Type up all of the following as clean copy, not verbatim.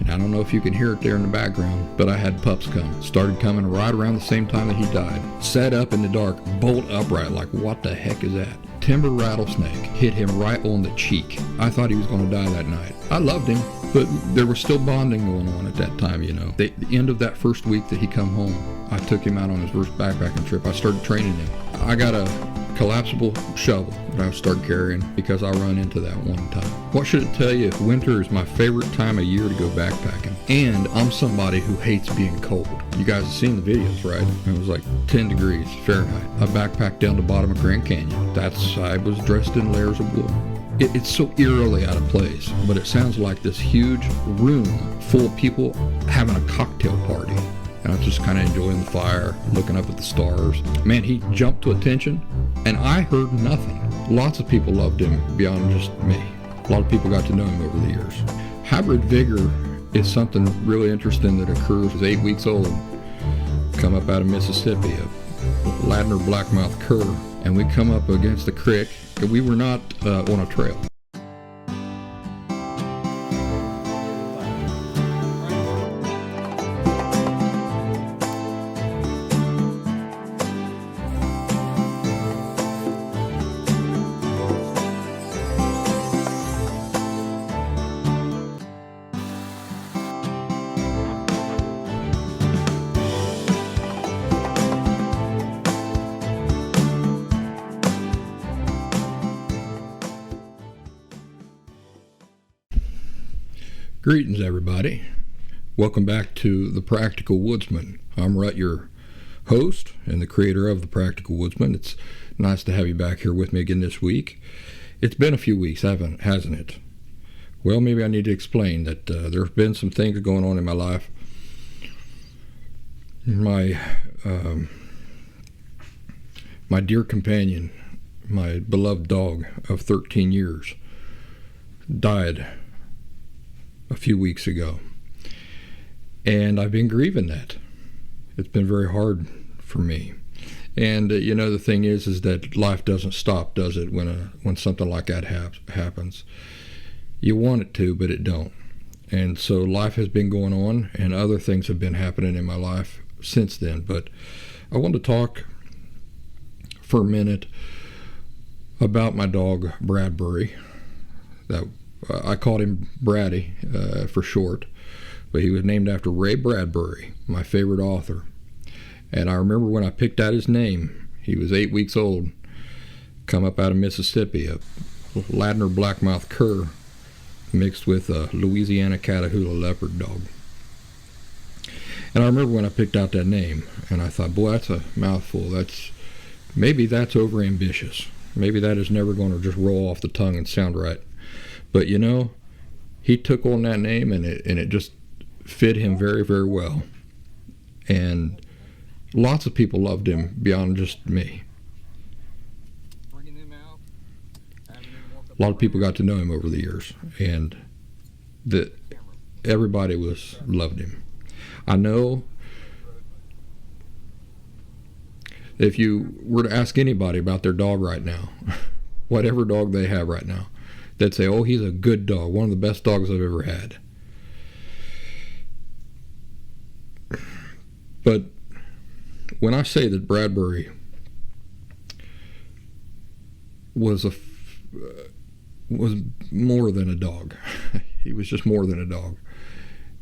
And I don't know if you can hear it there in the background, but I had pups come. Started coming right around the same time that he died. Sat up in the dark, bolt upright, like what the heck is that? Timber rattlesnake hit him right on the cheek. I thought he was going to die that night. I loved him, but there was still bonding going on at that time, you know. The end of that first week that he come home, I took him out on his first backpacking trip. I started training him. I got a collapsible shovel that I started carrying because I run into that one time. What should it tell you? Winter is my favorite time of year to go backpacking. And I'm somebody who hates being cold. You guys have seen the videos, right? It was like 10 degrees Fahrenheit. I backpacked down the bottom of Grand Canyon. I was dressed in layers of wool. It's so eerily out of place, but it sounds like this huge room full of people having a cocktail party. And I was just kind of enjoying the fire, looking up at the stars. Man, he jumped to attention, and I heard nothing. Lots of people loved him beyond just me. A lot of people got to know him over the years. Hybrid vigor is something really interesting that occurs as 8 weeks old. Come up out of Mississippi, a Ladner blackmouth cur, and we come up against the creek, and we were not on a trail. Greetings, everybody. Welcome back to The Practical Woodsman. I'm Rut, your host and the creator of The Practical Woodsman. It's nice to have you back here with me again this week. It's been a few weeks, hasn't it? Well, maybe I need to explain that there have been some things going on in my life. My dear companion, my beloved dog of 13 years, died a few weeks ago, and I've been grieving that. It's been very hard for me, and you know, the thing is that life doesn't stop, does it? When something like that happens, you want it to, but it don't. And so life has been going on, and other things have been happening in my life since then. But I want to talk for a minute about my dog Bradbury. That I called him Braddy for short, but he was named after Ray Bradbury, my favorite author. And I remember when I picked out his name, he was 8 weeks old, come up out of Mississippi, a Ladner blackmouth cur mixed with a Louisiana Catahoula leopard dog. And I remember when I picked out that name, and I thought, boy, that's a mouthful. Maybe that's overambitious. Maybe that is never going to just roll off the tongue and sound right. But you know, he took on that name, and it just fit him very, very well. And lots of people loved him beyond just me. A lot of people got to know him over the years, and that everybody loved him. I know if you were to ask anybody about their dog right now, whatever dog they have right now, they'd say, oh, he's a good dog, one of the best dogs I've ever had. But when I say that Bradbury was more than a dog, he was just more than a dog.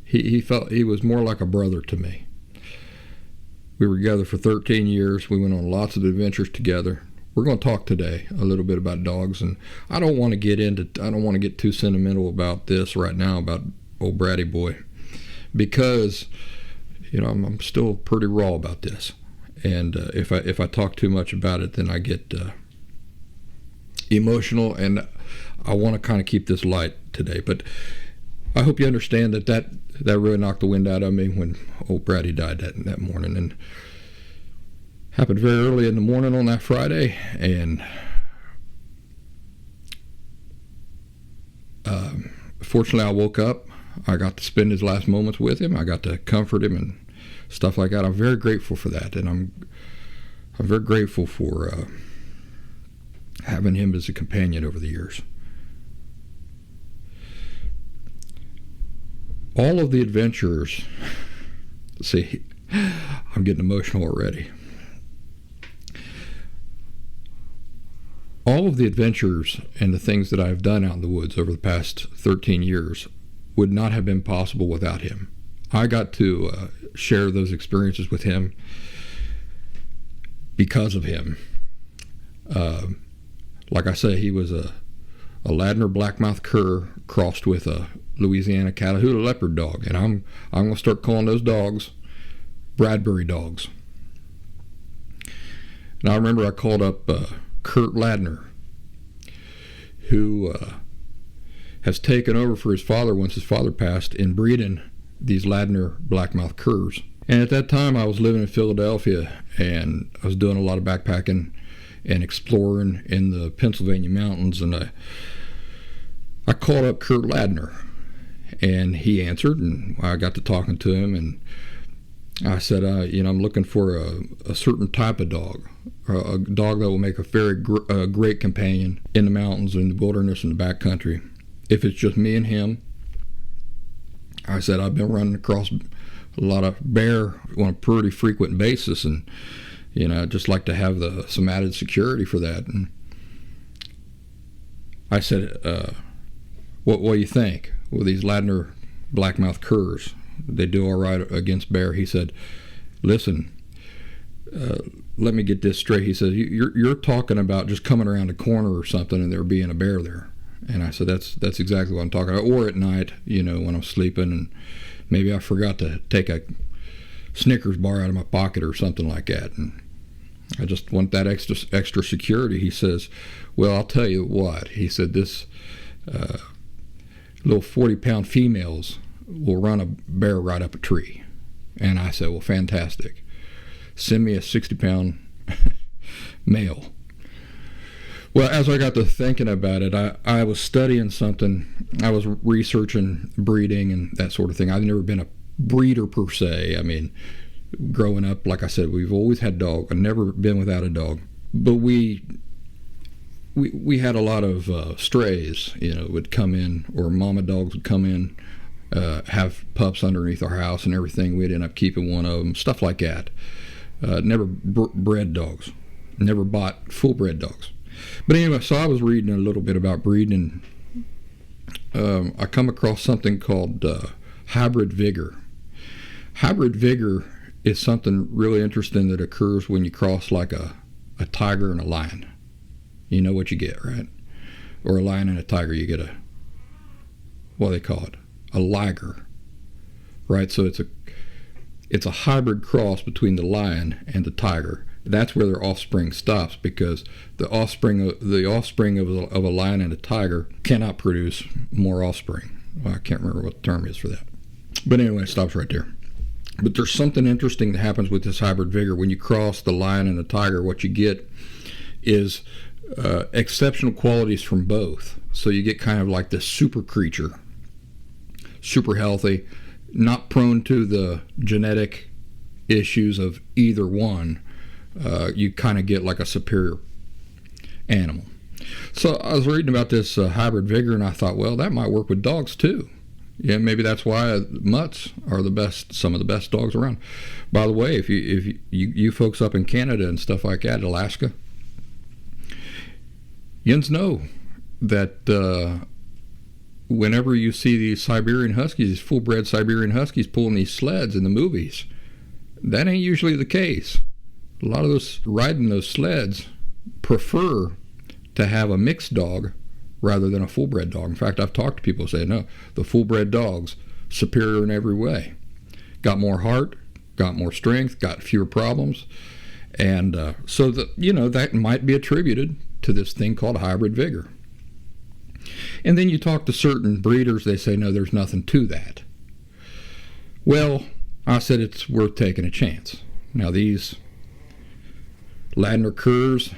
He felt he was more like a brother to me. We were together for 13 years. We went on lots of adventures together. We're going to talk today a little bit about dogs, and I don't want to get too sentimental about this right now, about old Braddy boy, because you know I'm still pretty raw about this, and if I talk too much about it, then I get emotional, and I want to kind of keep this light today. But I hope you understand that really knocked the wind out of me when old Braddy died that morning, and happened very early in the morning on that Friday, and fortunately I woke up. I got to spend his last moments with him. I got to comfort him and stuff like that. I'm very grateful for that, and I'm very grateful for having him as a companion over the years. all of the adventures, see, I'm getting emotional already. All of the adventures and the things that I've done out in the woods over the past 13 years would not have been possible without him. I got to share those experiences with him because of him. Like I say, he was a Ladner blackmouth cur crossed with a Louisiana Catahoula leopard dog, and I'm going to start calling those dogs Bradbury dogs. And I remember I called up Kurt Ladner, who has taken over for his father once his father passed in breeding these Ladner blackmouth curs. And at that time I was living in Philadelphia, and I was doing a lot of backpacking and exploring in the Pennsylvania mountains, and I called up Kurt Ladner, and he answered, and I got to talking to him, and I said, I'm looking for a certain type of dog, a dog that will make a very great companion in the mountains, in the wilderness, in the backcountry. If it's just me and him, I said, I've been running across a lot of bear on a pretty frequent basis, and I'd just like to have some added security for that. And I said, what do you think? Well, these Ladner blackmouth curs, they do all right against bear. He said, listen, let me get this straight. He says, you're talking about just coming around a corner or something and there being a bear there. And I said, that's exactly what I'm talking about. Or at night, when I'm sleeping and maybe I forgot to take a Snickers bar out of my pocket or something like that, and I just want that extra security. He says, well, I'll tell you what. He said, this little 40-pound females will run a bear right up a tree. And I said, well, fantastic. Send me a 60-pound male. Well, as I got to thinking about it, I was studying something. I was researching breeding and that sort of thing. I've never been a breeder per se. I mean, growing up, like I said, we've always had dogs. I've never been without a dog. But we had a lot of strays, would come in, or mama dogs would come in, have pups underneath our house and everything. We'd end up keeping one of them, stuff like that. Never bred dogs. Never bought full-bred dogs. But anyway, so I was reading a little bit about breeding. I come across something called hybrid vigor. Hybrid vigor is something really interesting that occurs when you cross like a tiger and a lion. You know what you get, right? Or a lion and a tiger, you get what do they call it? A liger, right? So it's a hybrid cross between the lion and the tiger. That's where their offspring stops, because the offspring of a lion and a tiger cannot produce more offspring. Well, I can't remember what the term is for that. But anyway, it stops right there. But there's something interesting that happens with this hybrid vigor. When you cross the lion and the tiger, what you get is exceptional qualities from both. So you get kind of like this super creature, super healthy, not prone to the genetic issues of either one. You kind of get like a superior animal. So I was reading about this hybrid vigor, and I thought, well, that might work with dogs too. Yeah, maybe that's why mutts are some of the best dogs around. By the way, if you folks up in Canada and stuff like that, Alaska, you know that whenever you see these Siberian Huskies, these full-bred Siberian Huskies pulling these sleds in the movies, that ain't usually the case. A lot of those riding those sleds prefer to have a mixed dog rather than a full-bred dog. In fact, I've talked to people who say, no, the full-bred dog's superior in every way. Got more heart, got more strength, got fewer problems. And so that might be attributed to this thing called hybrid vigor. And then you talk to certain breeders, they say, no, there's nothing to that. Well, I said it's worth taking a chance. Now, these Ladner curs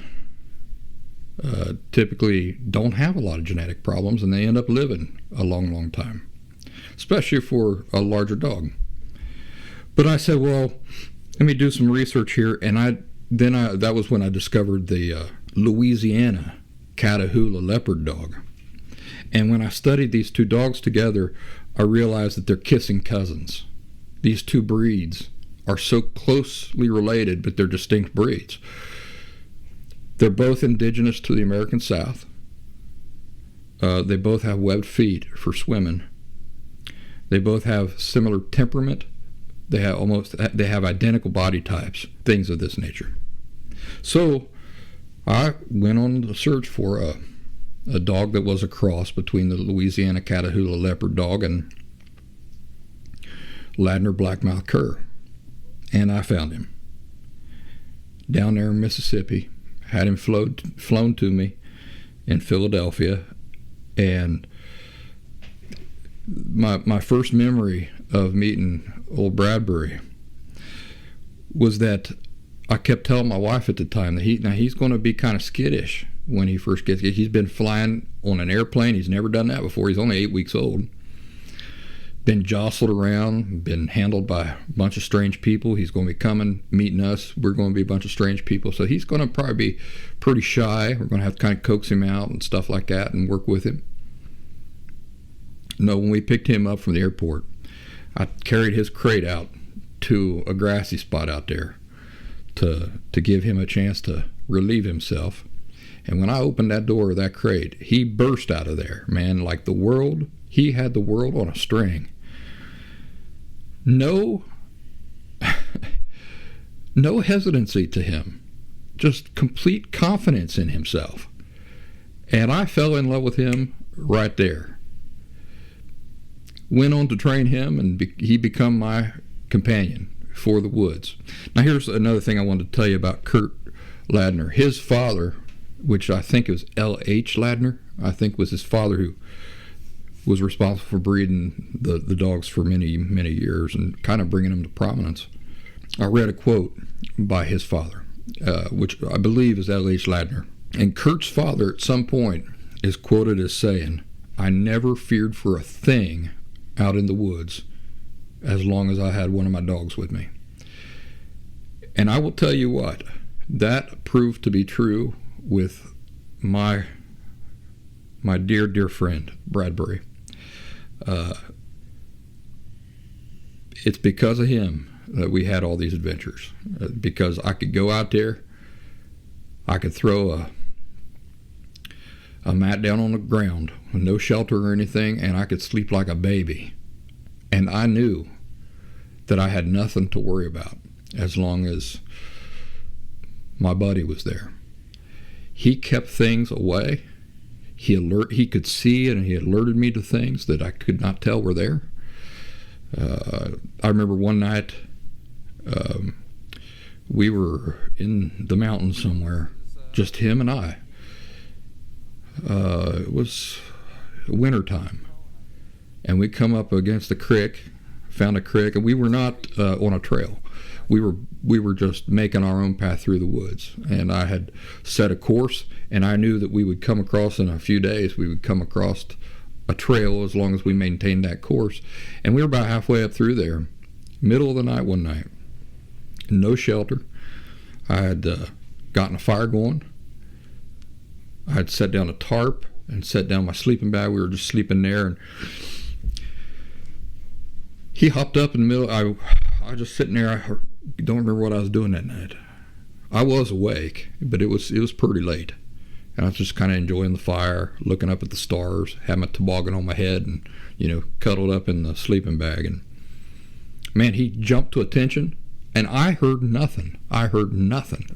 typically don't have a lot of genetic problems, and they end up living a long, long time, especially for a larger dog. But I said, well, let me do some research here, and that was when I discovered the Louisiana Catahoula leopard dog. And when I studied these two dogs together, I realized that they're kissing cousins. These two breeds are so closely related, but they're distinct breeds. They're both indigenous to the American South. They both have webbed feet for swimming. They both have similar temperament. They have identical body types, things of this nature. So I went on the search for a dog that was a cross between the Louisiana Catahoula leopard dog and Ladner blackmouth cur. And I found him down there in Mississippi. Had him flown to me in Philadelphia. And my first memory of meeting old Bradbury was that I kept telling my wife at the time that he's going to be kind of skittish when he first gets. He's been flying on an airplane. He's never done that before. He's only 8 weeks old. Been jostled around, been handled by a bunch of strange people. He's going to be meeting us. We're going to be a bunch of strange people. So he's going to probably be pretty shy. We're going to have to kind of coax him out and stuff like that and work with him. No, when we picked him up from the airport, I carried his crate out to a grassy spot out there to give him a chance to relieve himself. And when I opened that door of that crate, he burst out of there, man, like he had the world on a string. No hesitancy to him, just complete confidence in himself. And I fell in love with him right there. Went on to train him, and he become my companion for the woods. Now here's another thing I wanted to tell you about Kurt Ladner. His father, which I think it was L.H. Ladner, I think was his father who was responsible for breeding the dogs for many, many years and kind of bringing them to prominence. I read a quote by his father, which I believe is L.H. Ladner. And Kurt's father at some point is quoted as saying, "I never feared for a thing out in the woods as long as I had one of my dogs with me." And I will tell you what, that proved to be true with my dear, dear friend, Bradbury. It's because of him that we had all these adventures. Because I could go out there, I could throw a mat down on the ground with no shelter or anything, and I could sleep like a baby. And I knew that I had nothing to worry about as long as my buddy was there. He kept things away. He could see, and he alerted me to things that I could not tell were there. I remember one night we were in the mountains somewhere, just him and I. It was winter time, and we come up against a creek, found a creek, and we were not on a trail. We were just making our own path through the woods, and I had set a course, and I knew that we would come across in a few days. We would come across a trail as long as we maintained that course, and we were about halfway up through there. Middle of the night one night, no shelter. I had gotten a fire going. I had set down a tarp and set down my sleeping bag. We were just sleeping there, and he hopped up in the middle. I was just sitting there. I don't remember what I was doing that night. I was awake, but it was pretty late, and I was just kind of enjoying the fire, looking up at the stars, had my toboggan on my head, and cuddled up in the sleeping bag. And man, he jumped to attention, and I heard nothing.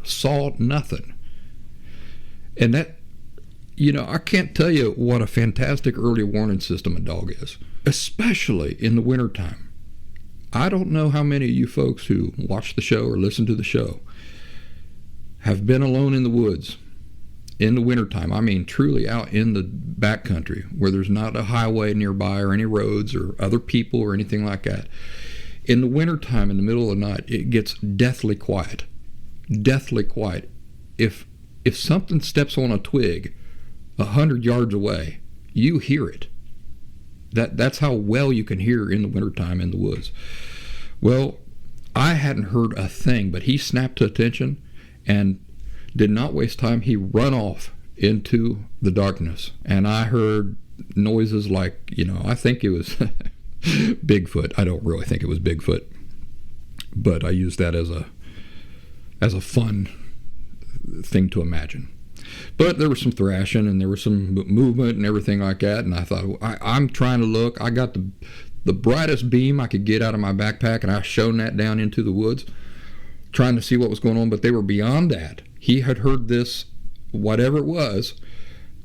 Saw nothing. And that, I can't tell you what a fantastic early warning system a dog is, especially in the wintertime. I don't know how many of you folks who watch the show or listen to the show have been alone in the woods in the wintertime. I mean, truly out in the backcountry where there's not a highway nearby or any roads or other people or anything like that. In the wintertime, in the middle of the night, it gets deathly quiet. Deathly quiet. If something steps on a twig 100 yards away, you hear it. That's how well you can hear in the wintertime in the woods. Well, I hadn't heard a thing, but he snapped to attention and did not waste time. He run off into the darkness, and I heard noises like, I think it was Bigfoot. I don't really think it was Bigfoot, but I used that as a fun thing to imagine. But there was some thrashing and there was some movement and everything like that, and I thought, I'm trying to look. I got the brightest beam I could get out of my backpack, and I shone that down into the woods, trying to see what was going on, but they were beyond that. He had heard this, whatever it was,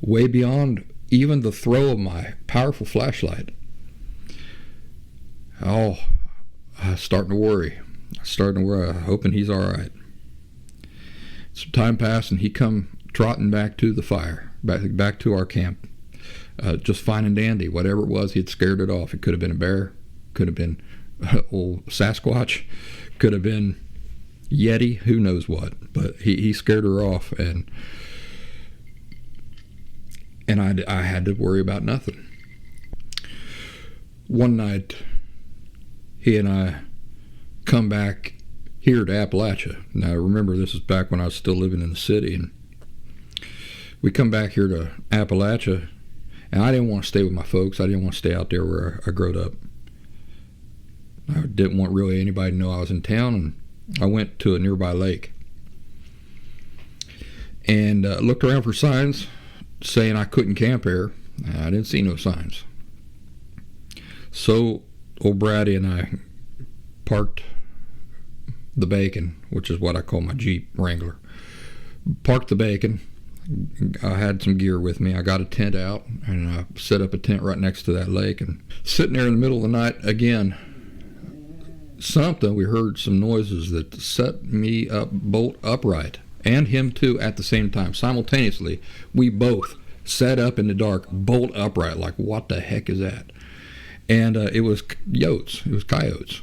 way beyond even the throw of my powerful flashlight. Oh, I'm starting to worry. Hoping he's all right. Some time passed, and he come trotting back to the fire, back to our camp, just fine and dandy. Whatever it was, he had scared it off. It could have been a bear, could have been old Sasquatch, could have been Yeti, who knows what. But he scared her off, and I had to worry about nothing. One night, he and I come back here to Appalachia. Now, remember, this is back when I was still living in the city, and we come back here to Appalachia, and I didn't want to stay with my folks. I didn't want to stay out there where I growed up. I didn't want really anybody to know I was in town, and I went to a nearby lake and looked around for signs saying I couldn't camp there. I didn't see no signs. So old Braddy and I parked the Bacon, which is what I call my Jeep Wrangler. Parked the Bacon. I had some gear with me. I got a tent out, and I set up a tent right next to that lake. And sitting there in the middle of the night, again, we heard some noises that set me up bolt upright, and him too at the same time. Simultaneously, we both sat up in the dark, bolt upright, like, what the heck is that? And it was yotes. It was coyotes.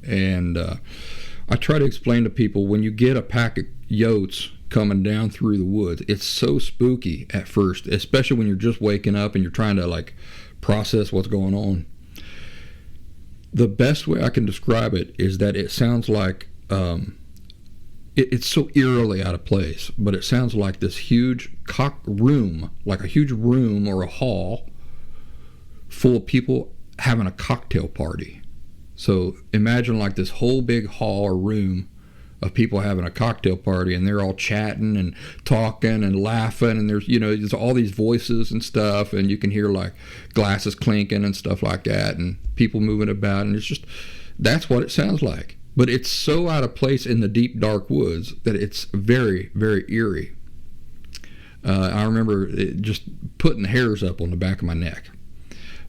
And I try to explain to people, when you get a pack of yotes coming down through the woods, it's so spooky at first, especially when you're just waking up and you're trying to like process what's going on. The best way I can describe it is that it sounds like it's so eerily out of place, but it sounds like this huge room, like a huge room or a hall full of people having a cocktail party. So imagine like this whole big hall or room of people having a cocktail party, and they're all chatting and talking and laughing, and there's all these voices and stuff, and you can hear like glasses clinking and stuff like that, and people moving about, and that's what it sounds like. But it's so out of place in the deep dark woods that it's very, very eerie. I remember just putting the hairs up on the back of my neck.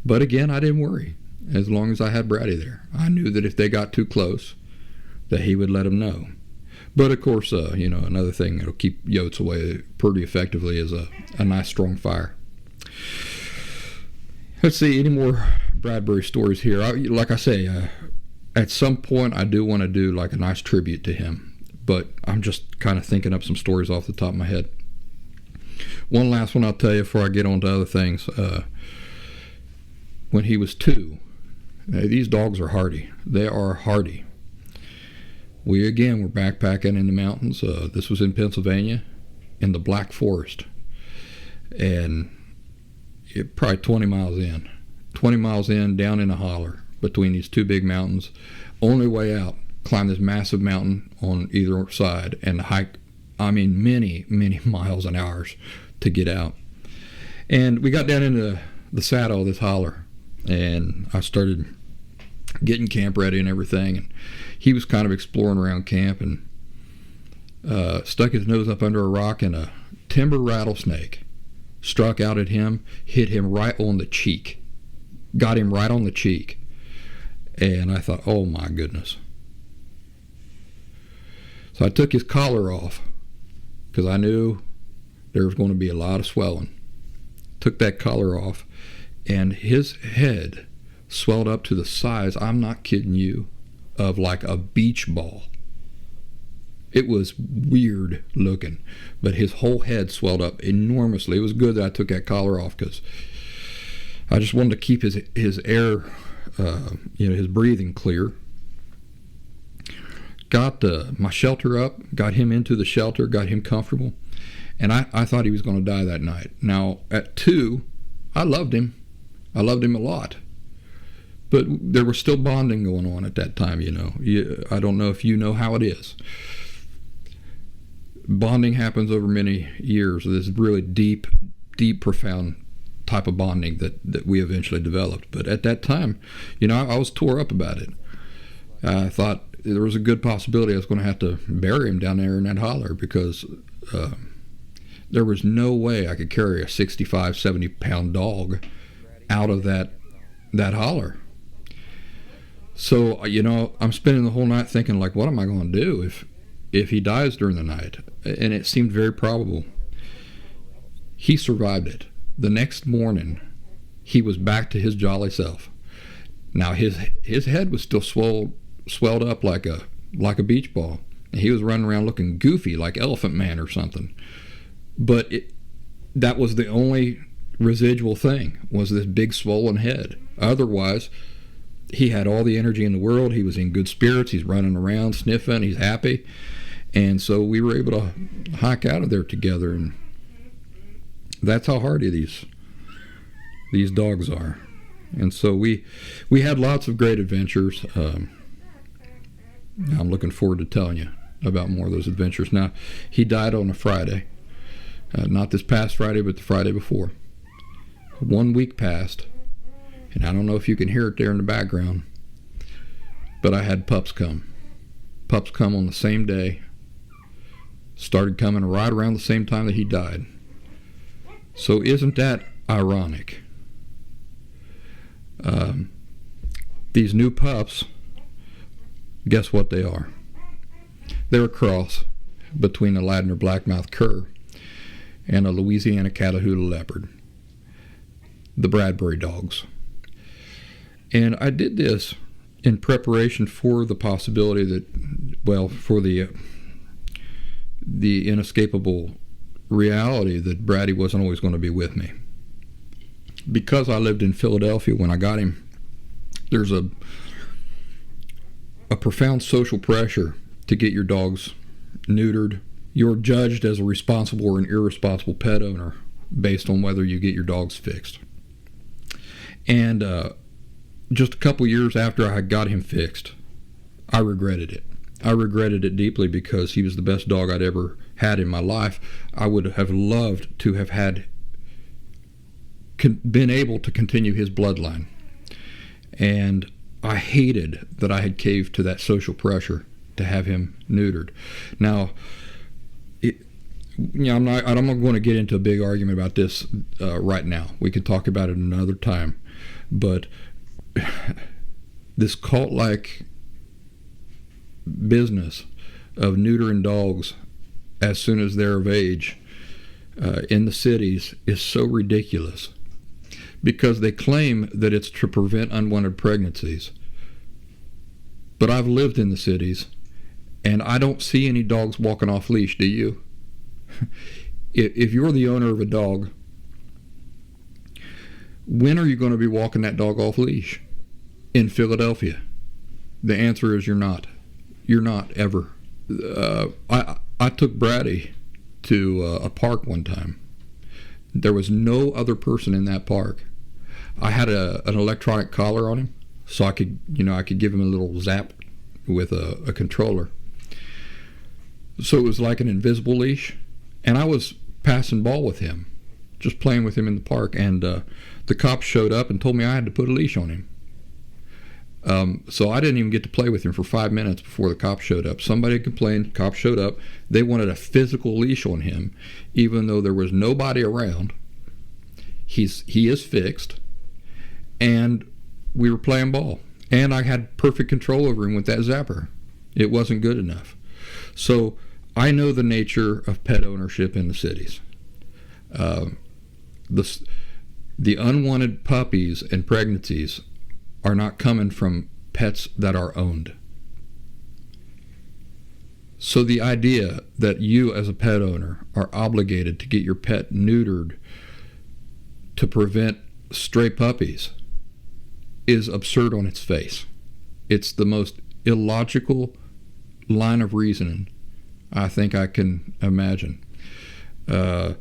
But again, I didn't worry. As long as I had Braddy there, I knew that if they got too close, that he would let them know. But of course, another thing that'll keep yotes away pretty effectively is a nice strong fire. Let's see, any more Bradbury stories here? Like I say, at some point I do want to do like a nice tribute to him, but I'm just kind of thinking up some stories off the top of my head. One last one I'll tell you before I get on to other things. When he was 2, these dogs are hardy. They are hardy. We again were backpacking in the mountains. This was in Pennsylvania, in the Black Forest, and probably 20 miles in, down in a holler between these 2 big mountains. Only way out, climb this massive mountain on either side and hike, many, many miles and hours to get out. And we got down into the saddle of this holler, and I started getting camp ready and everything, and he was kind of exploring around camp, and stuck his nose up under a rock, and a timber rattlesnake struck out at him, hit him right on the cheek, got him right on the cheek. And I thought, oh my goodness. So I took his collar off, because I knew there was going to be a lot of swelling. Took that collar off, and his head swelled up to the size, I'm not kidding you, of like a beach ball. It was weird looking, but his whole head swelled up enormously. It was good that I took that collar off, because I just wanted to keep his air, his breathing clear. Got my shelter up, got him into the shelter, got him comfortable, and I thought he was going to die that night. Now, at 2, I loved him. I loved him a lot. But there was still bonding going on at that time, you know. I don't know if you know how it is. Bonding happens over many years. This really deep, profound type of bonding that we eventually developed. But at that time, you know, I was tore up about it. I thought there was a good possibility I was going to have to bury him down there in that holler, because there was no way I could carry a 65, 70-pound dog out of that holler. So, you know, I'm spending the whole night thinking, like, what am I going to do if he dies during the night? And it seemed very probable. He survived it. The next morning, he was back to his jolly self. Now, his head was still swelled up like a beach ball. And he was running around looking goofy, like Elephant Man or something. But that was the only residual thing, was this big swollen head. Otherwise, he had all the energy in the world. He was in good spirits. He's running around, sniffing. He's happy. And so we were able to hike out of there together. And that's how hardy these dogs are. And so we had lots of great adventures. I'm looking forward to telling you about more of those adventures. Now, he died on a Friday. Not this past Friday, but the Friday before. 1 week passed. And I don't know if you can hear it there in the background, but I had pups come. Pups come on the same day. Started coming right around the same time that he died. So isn't that ironic? These new pups, guess what they are? They're a cross between a Ladner blackmouth cur and a Louisiana Catahoula leopard. The Bradbury dogs. And I did this in preparation for the possibility that, well, for the inescapable reality that Braddy wasn't always going to be with me. Because I lived in Philadelphia when I got him, there's a profound social pressure to get your dogs neutered. You're judged as a responsible or an irresponsible pet owner based on whether you get your dogs fixed. And just a couple years after I had got him fixed, I regretted it. I regretted it deeply, because he was the best dog I'd ever had in my life. I would have loved to have been able to continue his bloodline. And I hated that I had caved to that social pressure to have him neutered. Now, I'm not going to get into a big argument about this right now. We can talk about it another time. But this cult-like business of neutering dogs as soon as they're of age in the cities is so ridiculous, because they claim that it's to prevent unwanted pregnancies. But I've lived in the cities, and I don't see any dogs walking off leash, do you? If you're the owner of a dog, when are you going to be walking that dog off leash in Philadelphia? The answer is you're not. You're not, ever. I took Braddy to a park one time. There was no other person in that park. I had an electronic collar on him, so I could give him a little zap with a controller. So it was like an invisible leash, and I was passing ball with him, just playing with him in the park, and the cops showed up and told me I had to put a leash on him. So I didn't even get to play with him for 5 minutes before the cops showed up. Somebody complained, cops showed up. They wanted a physical leash on him, even though there was nobody around. He is fixed, and we were playing ball. And I had perfect control over him with that zapper. It wasn't good enough. So I know the nature of pet ownership in the cities. The unwanted puppies and pregnancies are not coming from pets that are owned. So the idea that you as a pet owner are obligated to get your pet neutered to prevent stray puppies is absurd on its face. It's the most illogical line of reasoning I think I can imagine. And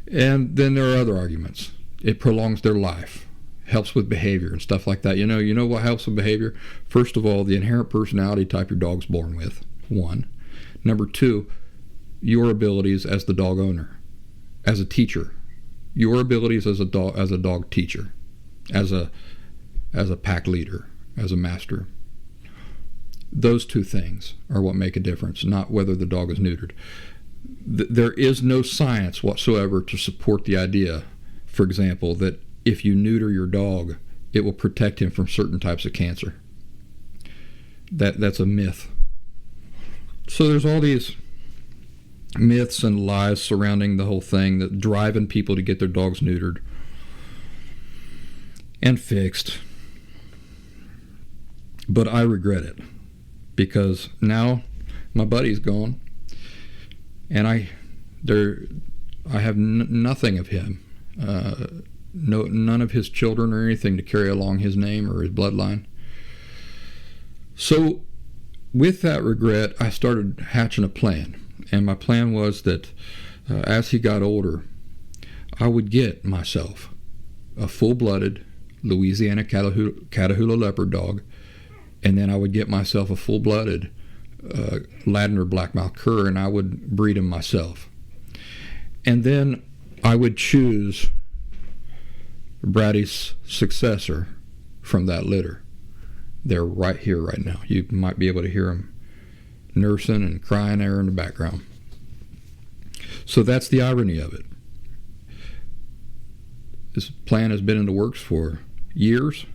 then there are other arguments. It prolongs their life. helps with behavior and stuff like that. You know what helps with behavior? First of all, the inherent personality type your dog's born with, one. Number two, your abilities as the dog owner, as a teacher. Your abilities as a dog teacher, as a pack leader, as a master. Those two things are what make a difference, not whether the dog is neutered. There is no science whatsoever to support the idea, for example, that if you neuter your dog, it will protect him from certain types of cancer. That's a myth. So there's all these myths and lies surrounding the whole thing that driving people to get their dogs neutered and fixed. But I regret it, because now my buddy's gone, and I have nothing of him. None of his children or anything to carry along his name or his bloodline. So with that regret, I started hatching a plan. And my plan was that as he got older, I would get myself a full-blooded Louisiana Catahoula leopard dog, and then I would get myself a full-blooded Ladner blackmouth cur, and I would breed him myself. And then I would choose Braddy's successor from that litter. They're right here right now. You might be able to hear them nursing and crying there in the background. So that's the irony of it. This plan has been in the works for years,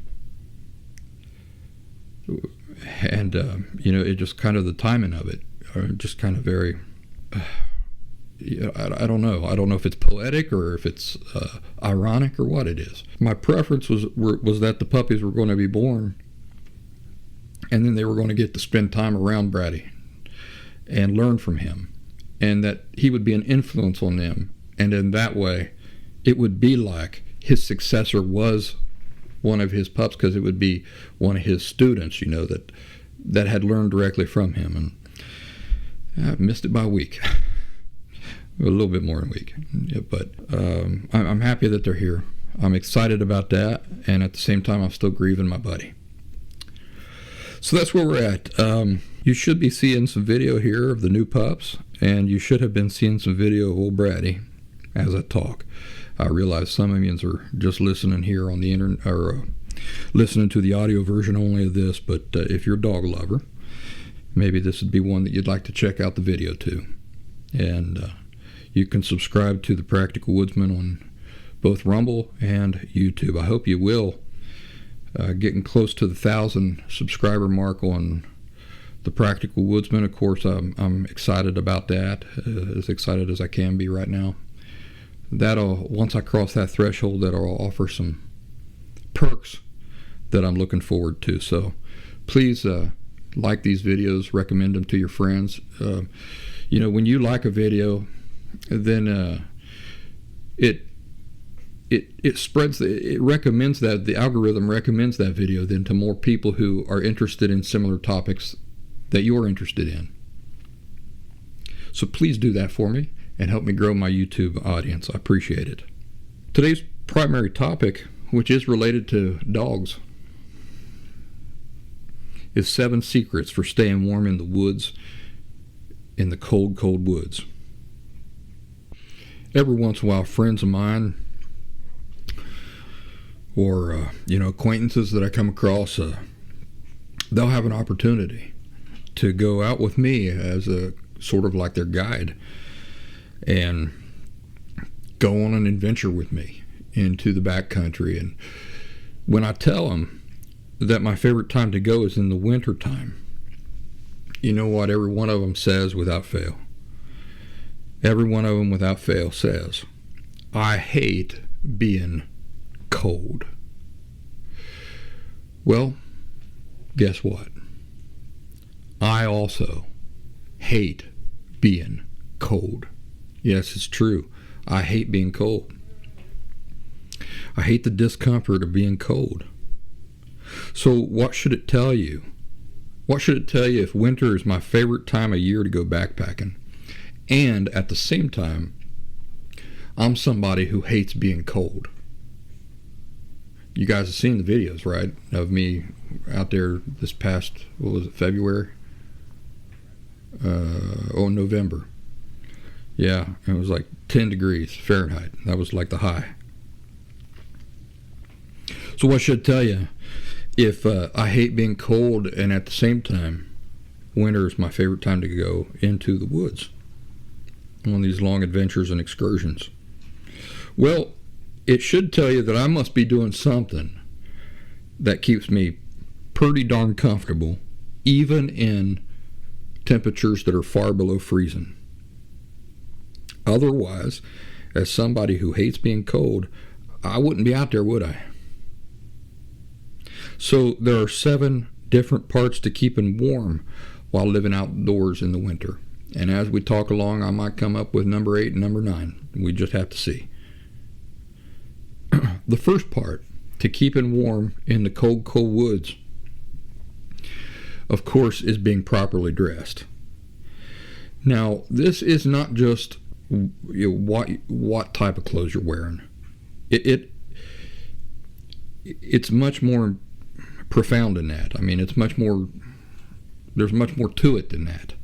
and it just kind of the timing of it are just kind of very I don't know if it's poetic or if it's ironic or what it is. My preference was that the puppies were going to be born, and then they were going to get to spend time around Braddy and learn from him, and that he would be an influence on them, and in that way it would be like his successor was one of his pups, because it would be one of his students, that had learned directly from him. And I've missed it by a week. A little bit more than a week. Yeah, but I'm happy that they're here. I'm excited about that, and at the same time I'm still grieving my buddy. So that's where we're at. You should be seeing some video here of the new pups, and you should have been seeing some video of old Braddy as I talk. I realize some of you are just listening here on the internet, or listening to the audio version only of this, but if you're a dog lover, maybe this would be one that you'd like to check out the video too. And you can subscribe to the Practical Woodsman on both Rumble and YouTube. I hope you will. Getting close to the 1,000 subscriber mark on the Practical Woodsman. Of course, I'm excited about that, as excited as I can be right now. Once I cross that threshold, that'll offer some perks that I'm looking forward to. So please like these videos, recommend them to your friends. When you like a video, then it spreads, it recommends that, the algorithm recommends that video then to more people who are interested in similar topics that you're interested in. So please do that for me and help me grow my YouTube audience. I appreciate it. Today's primary topic, which is related to dogs, is 7 secrets for staying warm in the woods, in the cold, cold woods. Every once in a while, friends of mine or acquaintances that I come across, they'll have an opportunity to go out with me as a sort of like their guide and go on an adventure with me into the backcountry. And when I tell them that my favorite time to go is in the winter time, you know what every one of them says without fail? Every one of them without fail says, I hate being cold. Well, guess what? I also hate being cold. Yes, it's true. I hate being cold. I hate the discomfort of being cold. So what should it tell you? What should it tell you if winter is my favorite time of year to go backpacking, and at the same time I'm somebody who hates being cold? You guys have seen the videos, right, of me out there this past, what was it, February? November. Yeah, it was like 10 degrees Fahrenheit. That was like the high. So I should tell you, if I hate being cold, and at the same time, winter is my favorite time to go into the woods on these long adventures and excursions. Well, it should tell you that I must be doing something that keeps me pretty darn comfortable, even in temperatures that are far below freezing. Otherwise, as somebody who hates being cold, I wouldn't be out there, would I? So there are 7 different parts to keeping warm while living outdoors in the winter. And as we talk along, I might come up with number 8 and number 9. We just have to see. The first part to keeping warm in the cold, cold woods, of course, is being properly dressed. Now, this is not just what type of clothes you're wearing. It's much more profound than that. I mean, there's much more to it than that.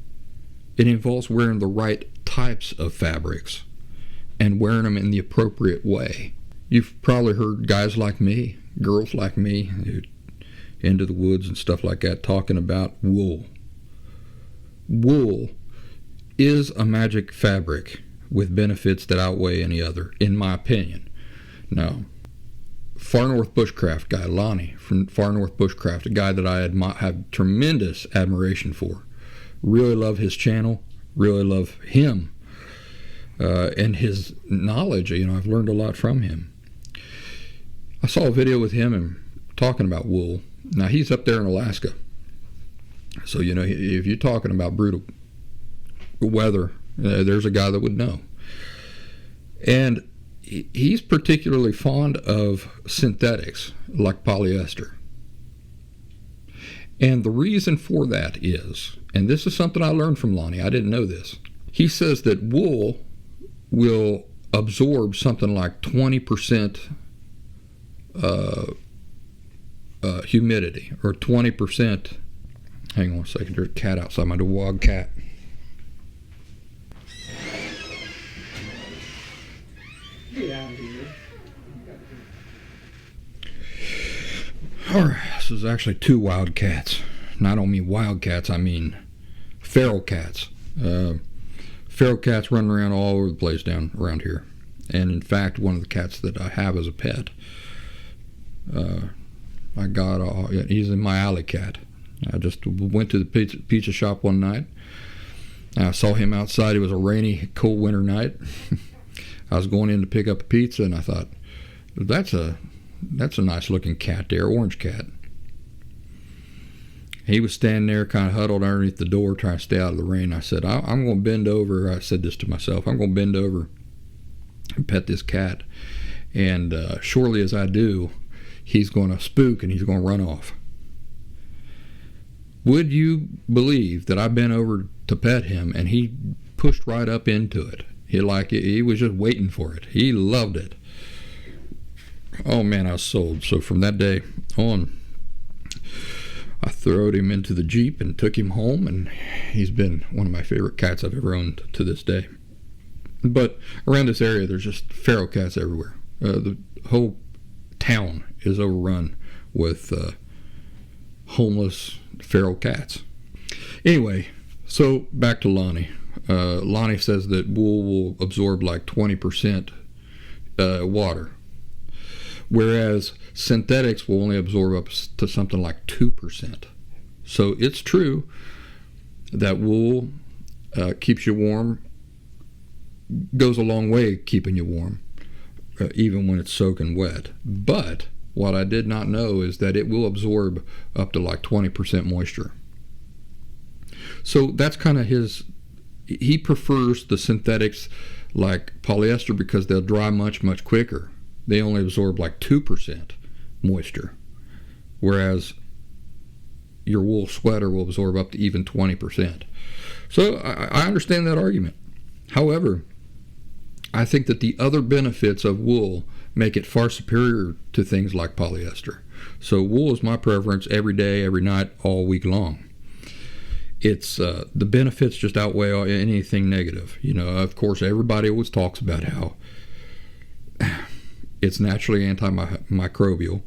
It involves wearing the right types of fabrics and wearing them in the appropriate way. You've probably heard guys like me, girls like me, who into the woods and stuff like that, talking about wool. Wool is a magic fabric with benefits that outweigh any other, in my opinion. Now, Far North Bushcraft guy, Lonnie from Far North Bushcraft, a guy that I have tremendous admiration for. Really love his channel, really love him, and his knowledge. I've learned a lot from him. I saw a video with him and talking about wool. Now, he's up there in Alaska, so if you're talking about brutal weather, there's a guy that would know. And he's particularly fond of synthetics like polyester. And the reason for that is, and this is something I learned from Lonnie, I didn't know this. He says that wool will absorb something like 20% humidity, or 20%. Hang on a second, there's a cat outside my door, wild cat. Get out of here. Alright, this is actually 2 wild cats. And I don't mean wild cats, I mean feral cats. Feral cats running around all over the place down around here. And in fact, one of the cats that I have as a pet, he's my alley cat. I just went to the pizza shop one night. I saw him outside. It was a rainy, cold winter night. I was going in to pick up a pizza, and I thought, that's a nice looking cat there, orange cat. He was standing there kind of huddled underneath the door trying to stay out of the rain. I said, I'm going to bend over. I said this to myself, I'm going to bend over and pet this cat. And shortly as I do, he's going to spook and he's going to run off. Would you believe that I bent over to pet him and he pushed right up into it? He was just waiting for it. He loved it. Oh man, I was sold. So from that day on, I throwed him into the Jeep and took him home, and he's been one of my favorite cats I've ever owned to this day. But around this area, there's just feral cats everywhere. The whole town is overrun with homeless feral cats. Anyway, so back to Lonnie. Lonnie says that wool will absorb like 20% water, whereas synthetics will only absorb up to something like 2%. So it's true that wool keeps you warm, goes a long way keeping you warm, even when it's soaking wet. But what I did not know is that it will absorb up to like 20% moisture. So that's kind of he prefers the synthetics like polyester because they'll dry much, much quicker. They only absorb like 2% moisture, whereas your wool sweater will absorb up to even 20%. So I understand that argument. However, I think that the other benefits of wool make it far superior to things like polyester. So wool is my preference every day, every night, all week long. It's the benefits just outweigh anything negative. Of course, everybody always talks about how it's naturally antimicrobial,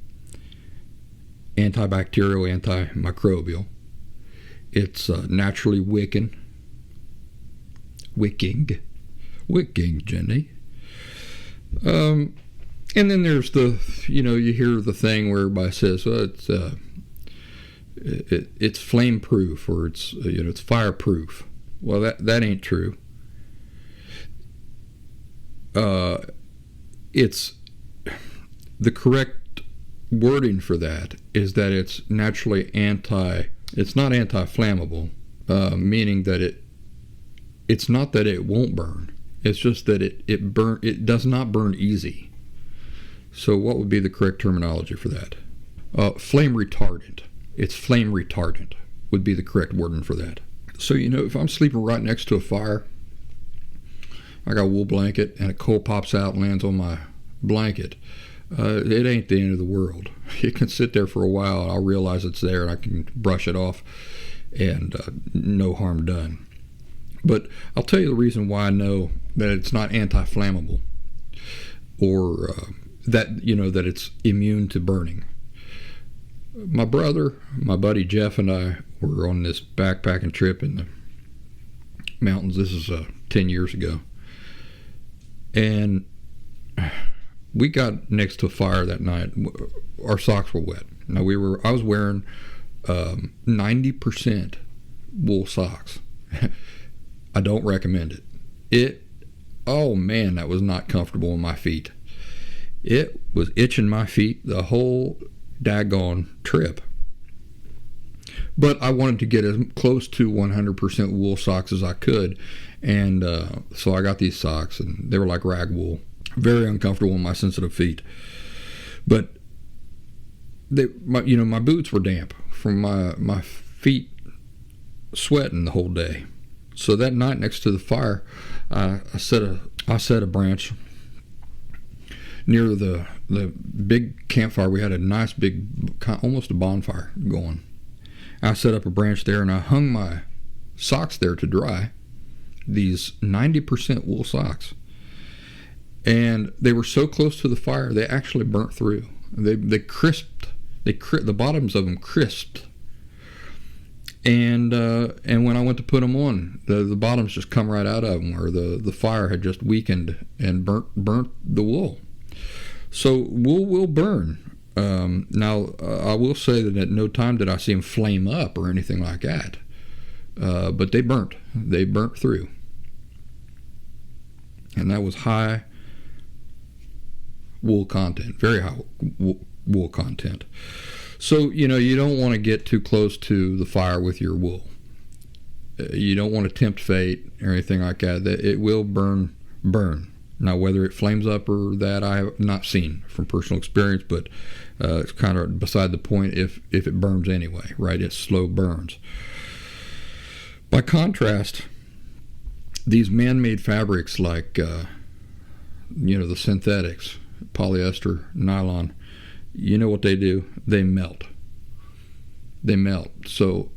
antibacterial, antimicrobial. It's naturally wicking, Jenny. And then there's you hear the thing where everybody says, well, it's flame proof, or it's fireproof. Well, that ain't true. It's the correct wording for that is that it's naturally it's not anti-flammable, meaning that it's not that it won't burn. It's just that it does not burn easy. So what would be the correct terminology for that? Flame retardant. It's flame retardant would be the correct wording for that. So, if I'm sleeping right next to a fire, I got a wool blanket and a coal pops out and lands on my blanket, it ain't the end of the world. It can sit there for a while and I'll realize it's there and I can brush it off and no harm done. But I'll tell you the reason why I know that it's not anti-flammable, or that it's immune to burning. My brother, my buddy Jeff, and I were on this backpacking trip in the mountains. This is 10 years ago. And we got next to a fire that night. Our socks were wet. Now I was wearing 90% wool socks. I don't recommend it. Oh man, that was not comfortable on my feet. It was itching my feet the whole daggone trip. But I wanted to get as close to 100% wool socks as I could, and so I got these socks, and they were like rag wool. Very uncomfortable on my sensitive feet. But my boots were damp from my feet sweating the whole day. So that night next to the fire, I set a branch near the big campfire. We had a nice big, almost a bonfire going. I set up a branch there and I hung my socks there to dry, these 90% wool socks. And they were so close to the fire, they actually burnt through. They crisped. The bottoms of them crisped. And when I went to put them on, the bottoms just come right out of them, where the fire had just weakened and burnt the wool. So wool will burn. Now, I will say that at no time did I see them flame up or anything like that. But they burnt. They burnt through. And that was high wool content, very high wool content. So, you don't want to get too close to the fire with your wool. You don't want to tempt fate or anything like that. It will burn. Now, whether it flames up or that, I have not seen from personal experience, but it's kind of beside the point if it burns anyway, right? It slow burns. By contrast, these man-made fabrics like, the synthetics, polyester, nylon, you know what they do? They melt. So,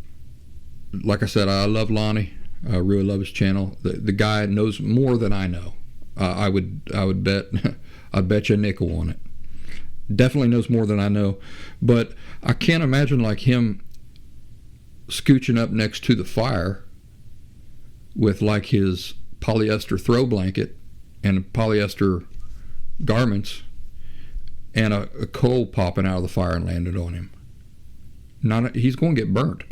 like I said, I love Lonnie. I really love his channel. The guy knows more than I know. I would bet I'd bet you a nickel on it. Definitely knows more than I know. But I can't imagine like him scooching up next to the fire with like his polyester throw blanket and polyester garments and a coal popping out of the fire and landed on him. He's going to get burnt.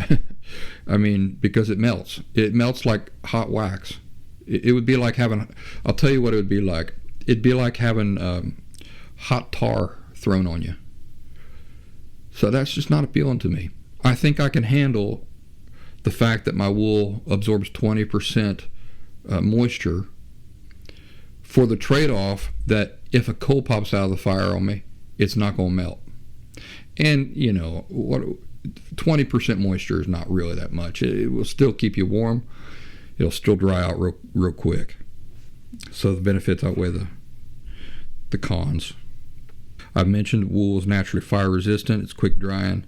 I mean, because it melts. It melts like hot wax. It would be like having, I'll tell you what it would be like. It'd be like having hot tar thrown on you. So that's just not appealing to me. I think I can handle the fact that my wool absorbs 20% moisture for the trade-off that if a coal pops out of the fire on me, it's not going to melt. And, 20% moisture is not really that much. It will still keep you warm. It'll still dry out real quick. So the benefits outweigh the cons. I've mentioned wool is naturally fire resistant. It's quick drying,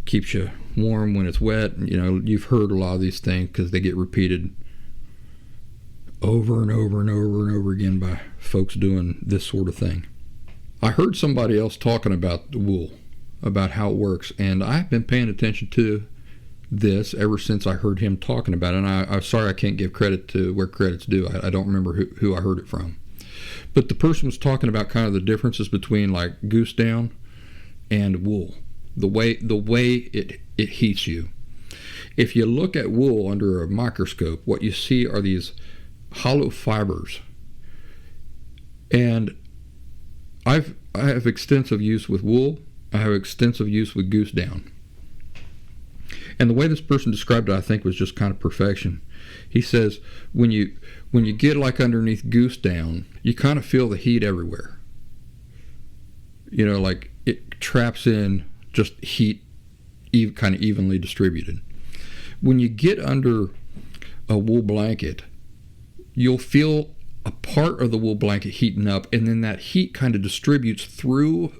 keeps you warm when it's wet. You know, you've heard a lot of these things because they get repeated over and over and over and over again by folks doing this sort of thing. I heard somebody else talking about the wool, about how it works, and I've been paying attention to this ever since I heard him talking about it. And I'm sorry I can't give credit to where credit's due. I don't remember who I heard it from. But the person was talking about kind of the differences between like goose down and wool. The way it heats you. If you look at wool under a microscope, what you see are these hollow fibers. And I have extensive use with wool. I have extensive use with goose down. And the way this person described it, I think, was just kind of perfection. He says, when you get like underneath goose down, you kind of feel the heat everywhere. You know, like it traps in just heat kind of evenly distributed. When you get under a wool blanket, you'll feel a part of the wool blanket heating up, and then that heat kind of distributes through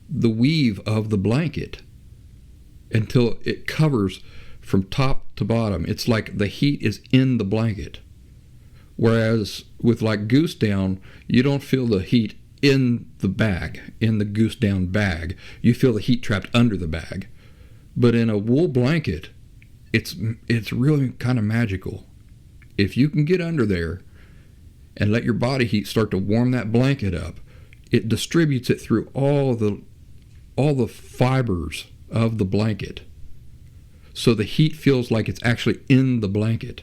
the weave of the blanket until it covers from top to bottom. It's like the heat is in the blanket. Whereas with like goose down, you don't feel the heat in the bag, in the goose down bag. You feel the heat trapped under the bag. But in a wool blanket, it's really kind of magical. If you can get under there and let your body heat start to warm that blanket up, it distributes it through all the fibers of the blanket. So the heat feels like it's actually in the blanket,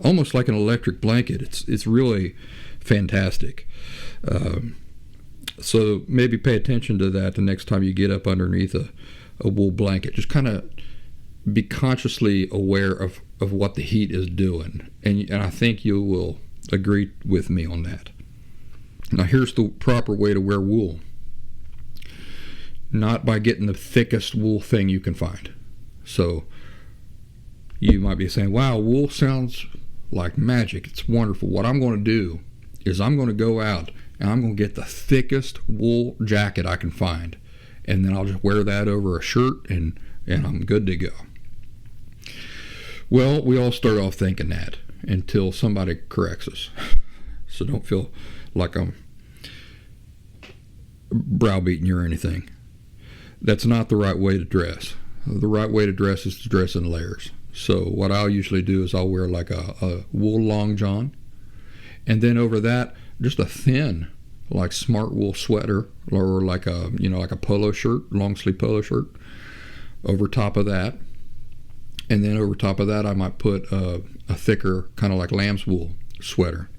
almost like an electric blanket. It's really fantastic. So maybe pay attention to that the next time you get up underneath a wool blanket. Just kind of be consciously aware of what the heat is doing. And I think you will agree with me on that. Now here's the proper way to wear wool. Not by getting the thickest wool thing you can find. So you might be saying, wow, wool sounds like magic. It's wonderful. What I'm going to do is I'm going to go out and I'm going to get the thickest wool jacket I can find. And then I'll just wear that over a shirt and I'm good to go. Well, we all start off thinking that until somebody corrects us. So don't feel like I'm browbeating you or anything. That's not the right way to dress. The right way to dress is to dress in layers. So what I'll usually do is I'll wear like a wool long john, and then over that just a thin like smart wool sweater, or like a polo shirt, long sleeve polo shirt over top of that. And then over top of that I might put a thicker kind of like lamb's wool sweater.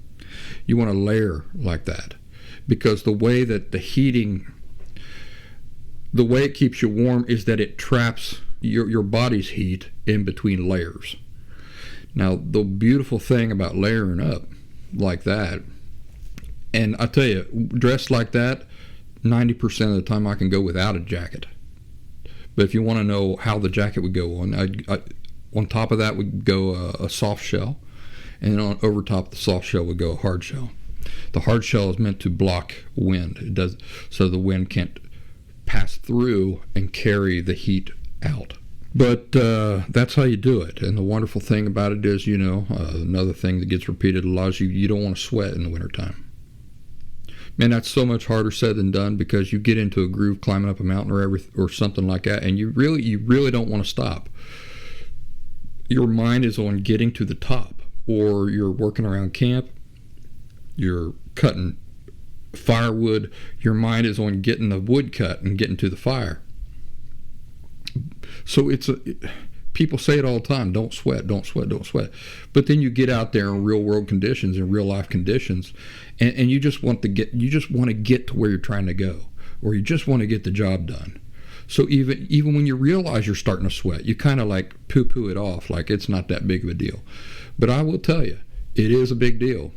You want to layer like that because the way that the way it keeps you warm is that it traps your body's heat in between layers. Now, the beautiful thing about layering up like that, and I tell you, dressed like that, 90% of the time I can go without a jacket. But if you want to know how the jacket would go on top of that would go a soft shell, and then over top of the soft shell would go a hard shell. The hard shell is meant to block wind. It does so the wind can't pass through and carry the heat out. But that's how you do it. And the wonderful thing about it is, another thing that gets repeated a lot is you don't want to sweat in the wintertime. Man, that's so much harder said than done, because you get into a groove climbing up a mountain or something like that, and you really don't want to stop. Your mind is on getting to the top, or you're working around camp, you're cutting firewood, your mind is on getting the wood cut and getting to the fire. So people say it all the time, don't sweat, don't sweat, don't sweat. But then you get out there in real world conditions, in real life conditions, and you just want to get to where you're trying to go, or you just want to get the job done. So even when you realize you're starting to sweat, you kind of like poo-poo it off, like it's not that big of a deal. But I will tell you, it is a big deal.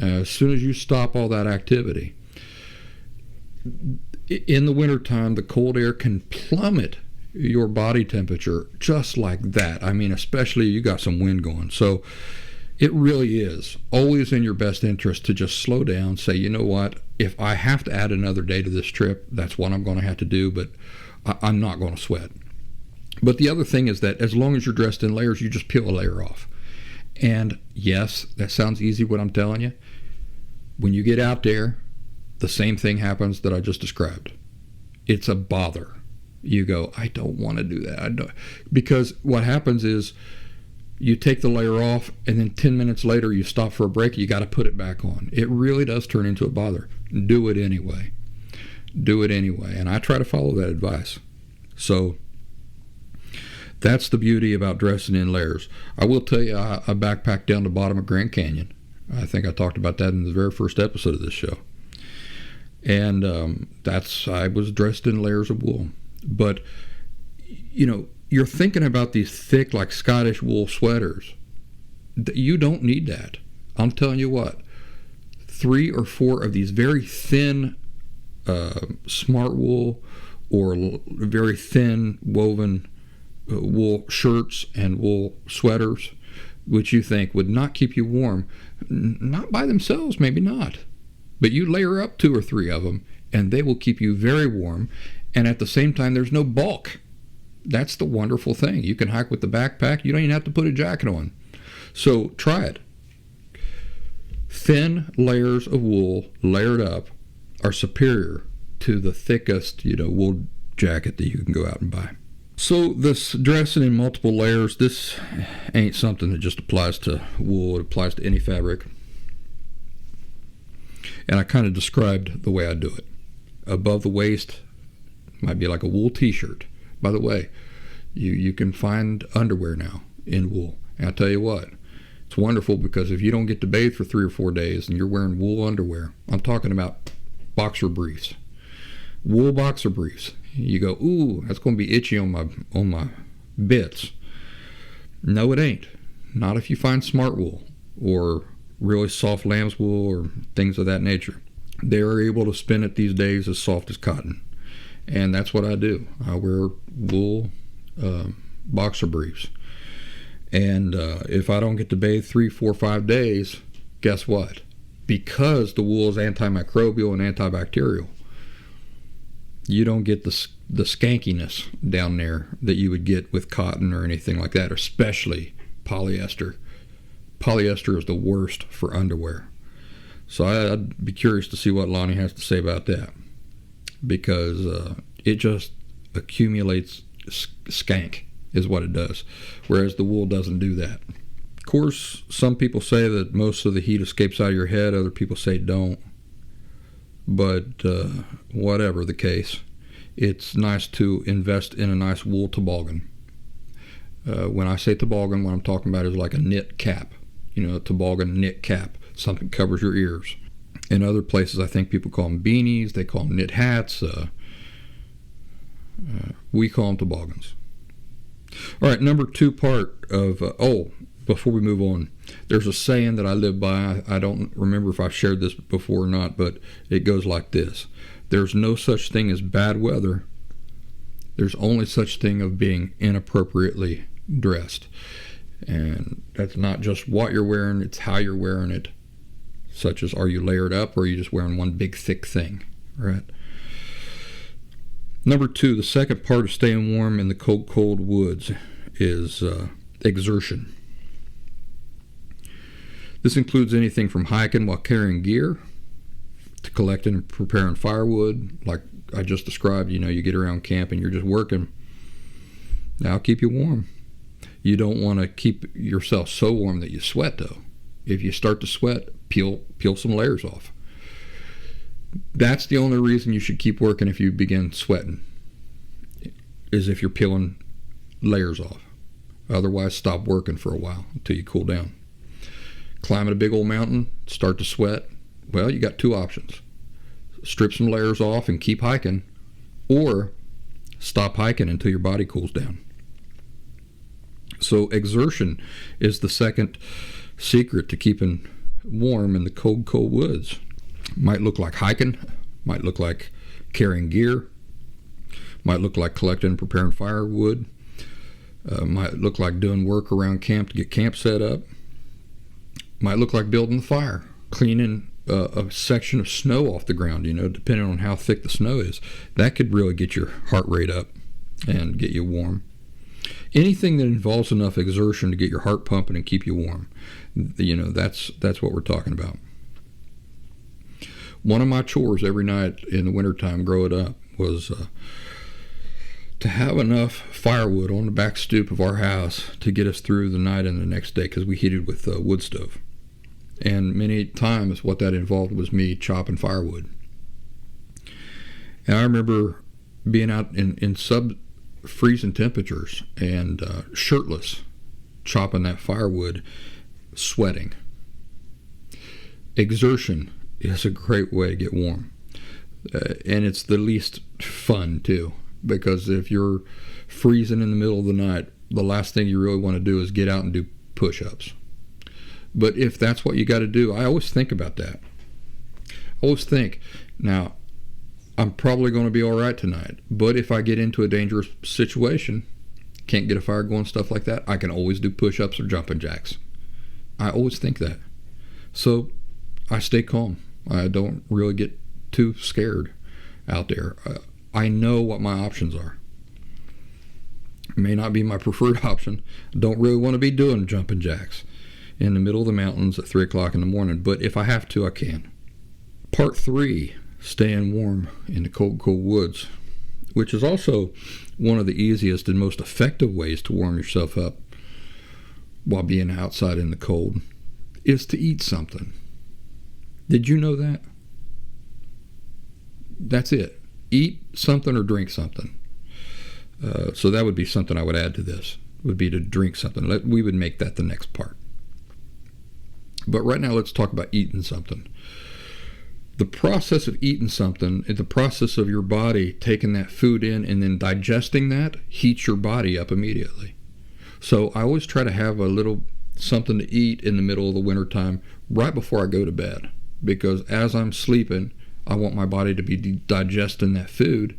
As soon as you stop all that activity, in the wintertime, the cold air can plummet your body temperature just like that. I mean, especially you got some wind going. So It really is always in your best interest to just slow down, say, you know what, if I have to add another day to this trip, that's what I'm going to have to do, but I'm not going to sweat. But the other thing is that as long as you're dressed in layers, you just peel a layer off. And yes, that sounds easy what I'm telling you. When you get out there, the same thing happens that I just described. It's a bother. You go, I don't want to do that. Because what happens is you take the layer off, and then 10 minutes later you stop for a break, you got to put it back on. It really does turn into a bother. Do it anyway. Do it anyway. And I try to follow that advice. So that's the beauty about dressing in layers. I will tell you, I backpacked down the bottom of Grand Canyon. I think I talked about that in the very first episode of this show. And I was dressed in layers of wool. But, you know, you're thinking about these thick, like Scottish wool sweaters. You don't need that. I'm telling you what, 3 or 4 of these very thin smart wool or very thin woven wool shirts and wool sweaters, which you think would not keep you warm, not by themselves, maybe not. But you layer up 2 or 3 of them, and they will keep you very warm. And at the same time, there's no bulk. That's the wonderful thing. You can hike with the backpack. You don't even have to put a jacket on. So try it. Thin layers of wool layered up are superior to the thickest, wool jacket that you can go out and buy. So this dressing in multiple layers, this ain't something that just applies to wool. It applies to any fabric. And I kind of described the way I do it. Above the waist might be like a wool t-shirt. By the way, you can find underwear now in wool. And I'll tell you what, it's wonderful because if you don't get to bathe for 3 or 4 days and you're wearing wool underwear, I'm talking about boxer briefs, wool boxer briefs. You go, ooh, that's going to be itchy on my bits. No, it ain't. Not if you find smart wool or really soft lamb's wool or things of that nature. They're able to spin it these days as soft as cotton. And that's what I do. I wear wool boxer briefs. And if I don't get to bathe 3, 4, 5 days, guess what? Because the wool is antimicrobial and antibacterial, you don't get the skankiness down there that you would get with cotton or anything like that, especially polyester. Polyester is the worst for underwear. So I'd be curious to see what Lonnie has to say about that, because it just accumulates skank is what it does, whereas the wool doesn't do that. Of course, some people say that most of the heat escapes out of your head. Other people say don't. But whatever the case, it's nice to invest in a nice wool toboggan. When I say toboggan, what I'm talking about is like a knit cap. A toboggan knit cap. Something covers your ears. In other places, I think people call them beanies. They call them knit hats. We call them toboggans. All right, number 2 part of... before we move on, there's a saying that I live by. I don't remember if I've shared this before or not, but it goes like this. There's no such thing as bad weather. There's only such thing of being inappropriately dressed. And that's not just what you're wearing, it's how you're wearing it. Such as, are you layered up or are you just wearing one big thick thing, right? Number 2, the second part of staying warm in the cold woods is exertion. This includes anything from hiking while carrying gear to collecting and preparing firewood, like I just described. You get around camp and you're just working. That'll keep you warm. You don't want to keep yourself so warm that you sweat, though. If you start to sweat, peel some layers off. That's the only reason you should keep working if you begin sweating, is if you're peeling layers off. Otherwise, stop working for a while until you cool down. Climbing a big old mountain, start to sweat. Well, you got 2 options. Strip some layers off and keep hiking, or stop hiking until your body cools down. So exertion is the second secret to keeping warm in the cold woods. Might look like hiking, might look like carrying gear, might look like collecting and preparing firewood, might look like doing work around camp to get camp set up. Might look like building the fire, cleaning a section of snow off the ground, depending on how thick the snow is. That could really get your heart rate up and get you warm. Anything that involves enough exertion to get your heart pumping and keep you warm, that's what we're talking about. One of my chores every night in the wintertime growing up was to have enough firewood on the back stoop of our house to get us through the night and the next day, because we heated with wood stove. And many times what that involved was me chopping firewood. And I remember being out in sub-freezing temperatures and shirtless, chopping that firewood, sweating. Exertion is a great way to get warm. And it's the least fun, too. Because if you're freezing in the middle of the night, the last thing you really want to do is get out and do push-ups. But if that's what you got to do, I always think about that. I always think, now, I'm probably going to be all right tonight, but if I get into a dangerous situation, can't get a fire going, stuff like that, I can always do push-ups or jumping jacks. I always think that. So I stay calm. I don't really get too scared out there. I know what my options are. It may not be my preferred option. Don't really want to be doing jumping jacks in the middle of the mountains at 3 o'clock in the morning, but if I have to, I can. Part 3, staying warm in the cold, cold woods, which is also one of the easiest and most effective ways to warm yourself up while being outside in the cold, is to eat something. Did you know that? That's it. Eat something or drink something. So that would be something I would add to this, would be to drink something. We would make that the next part. But right now, let's talk about eating something. The process of eating something, the process of your body taking that food in and then digesting that, heats your body up immediately. So I always try to have a little something to eat in the middle of the wintertime right before I go to bed. Because as I'm sleeping, I want my body to be digesting that food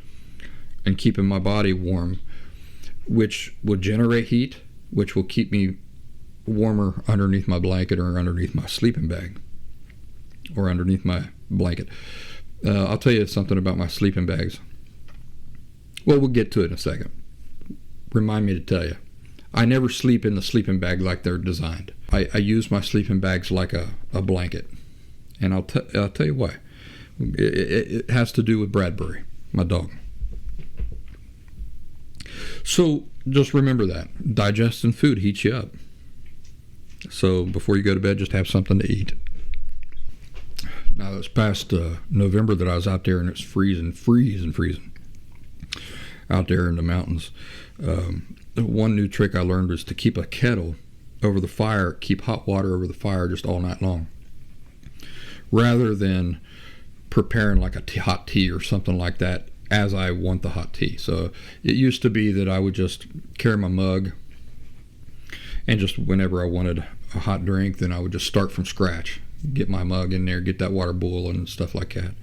and keeping my body warm, which will generate heat, which will keep me warmer underneath my blanket or underneath my sleeping bag or underneath my blanket. I'll tell you something about my sleeping bags. Well, we'll get to it in a second. Remind me to tell you. I never sleep in the sleeping bag like they're designed. I use my sleeping bags like a blanket. And I'll tell you why. It has to do with Bradbury, my dog. So just remember that. Digesting food heats you up. So before you go to bed, just have something to eat. Now, this past November that I was out there and it's freezing out there in the mountains. One new trick I learned was to keep a kettle over the fire, keep hot water over the fire just all night long. Rather than preparing like a hot tea or something like that as I want the hot tea. So it used to be that I would just carry my mug and just whenever I wanted a hot drink, then I would just start from scratch, get my mug in there, get that water boiling and stuff like that.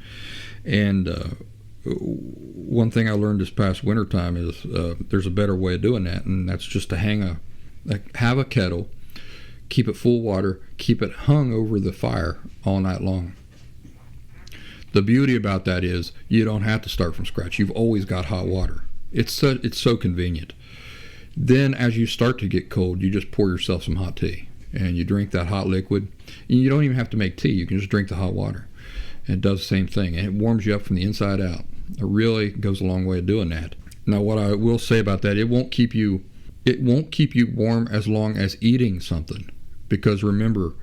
And one thing I learned this past wintertime is there's a better way of doing that, and that's just to have a kettle, keep it full of water, keep it hung over the fire all night long. The beauty about that is you don't have to start from scratch. You've always got hot water. It's so convenient. Then as you start to get cold, you just pour yourself some hot tea and you drink that hot liquid. And you don't even have to make tea. You can just drink the hot water. And it does the same thing. And it warms you up from the inside out. It really goes a long way of doing that. Now, what I will say about that, it won't keep you warm as long as eating something. Because remember,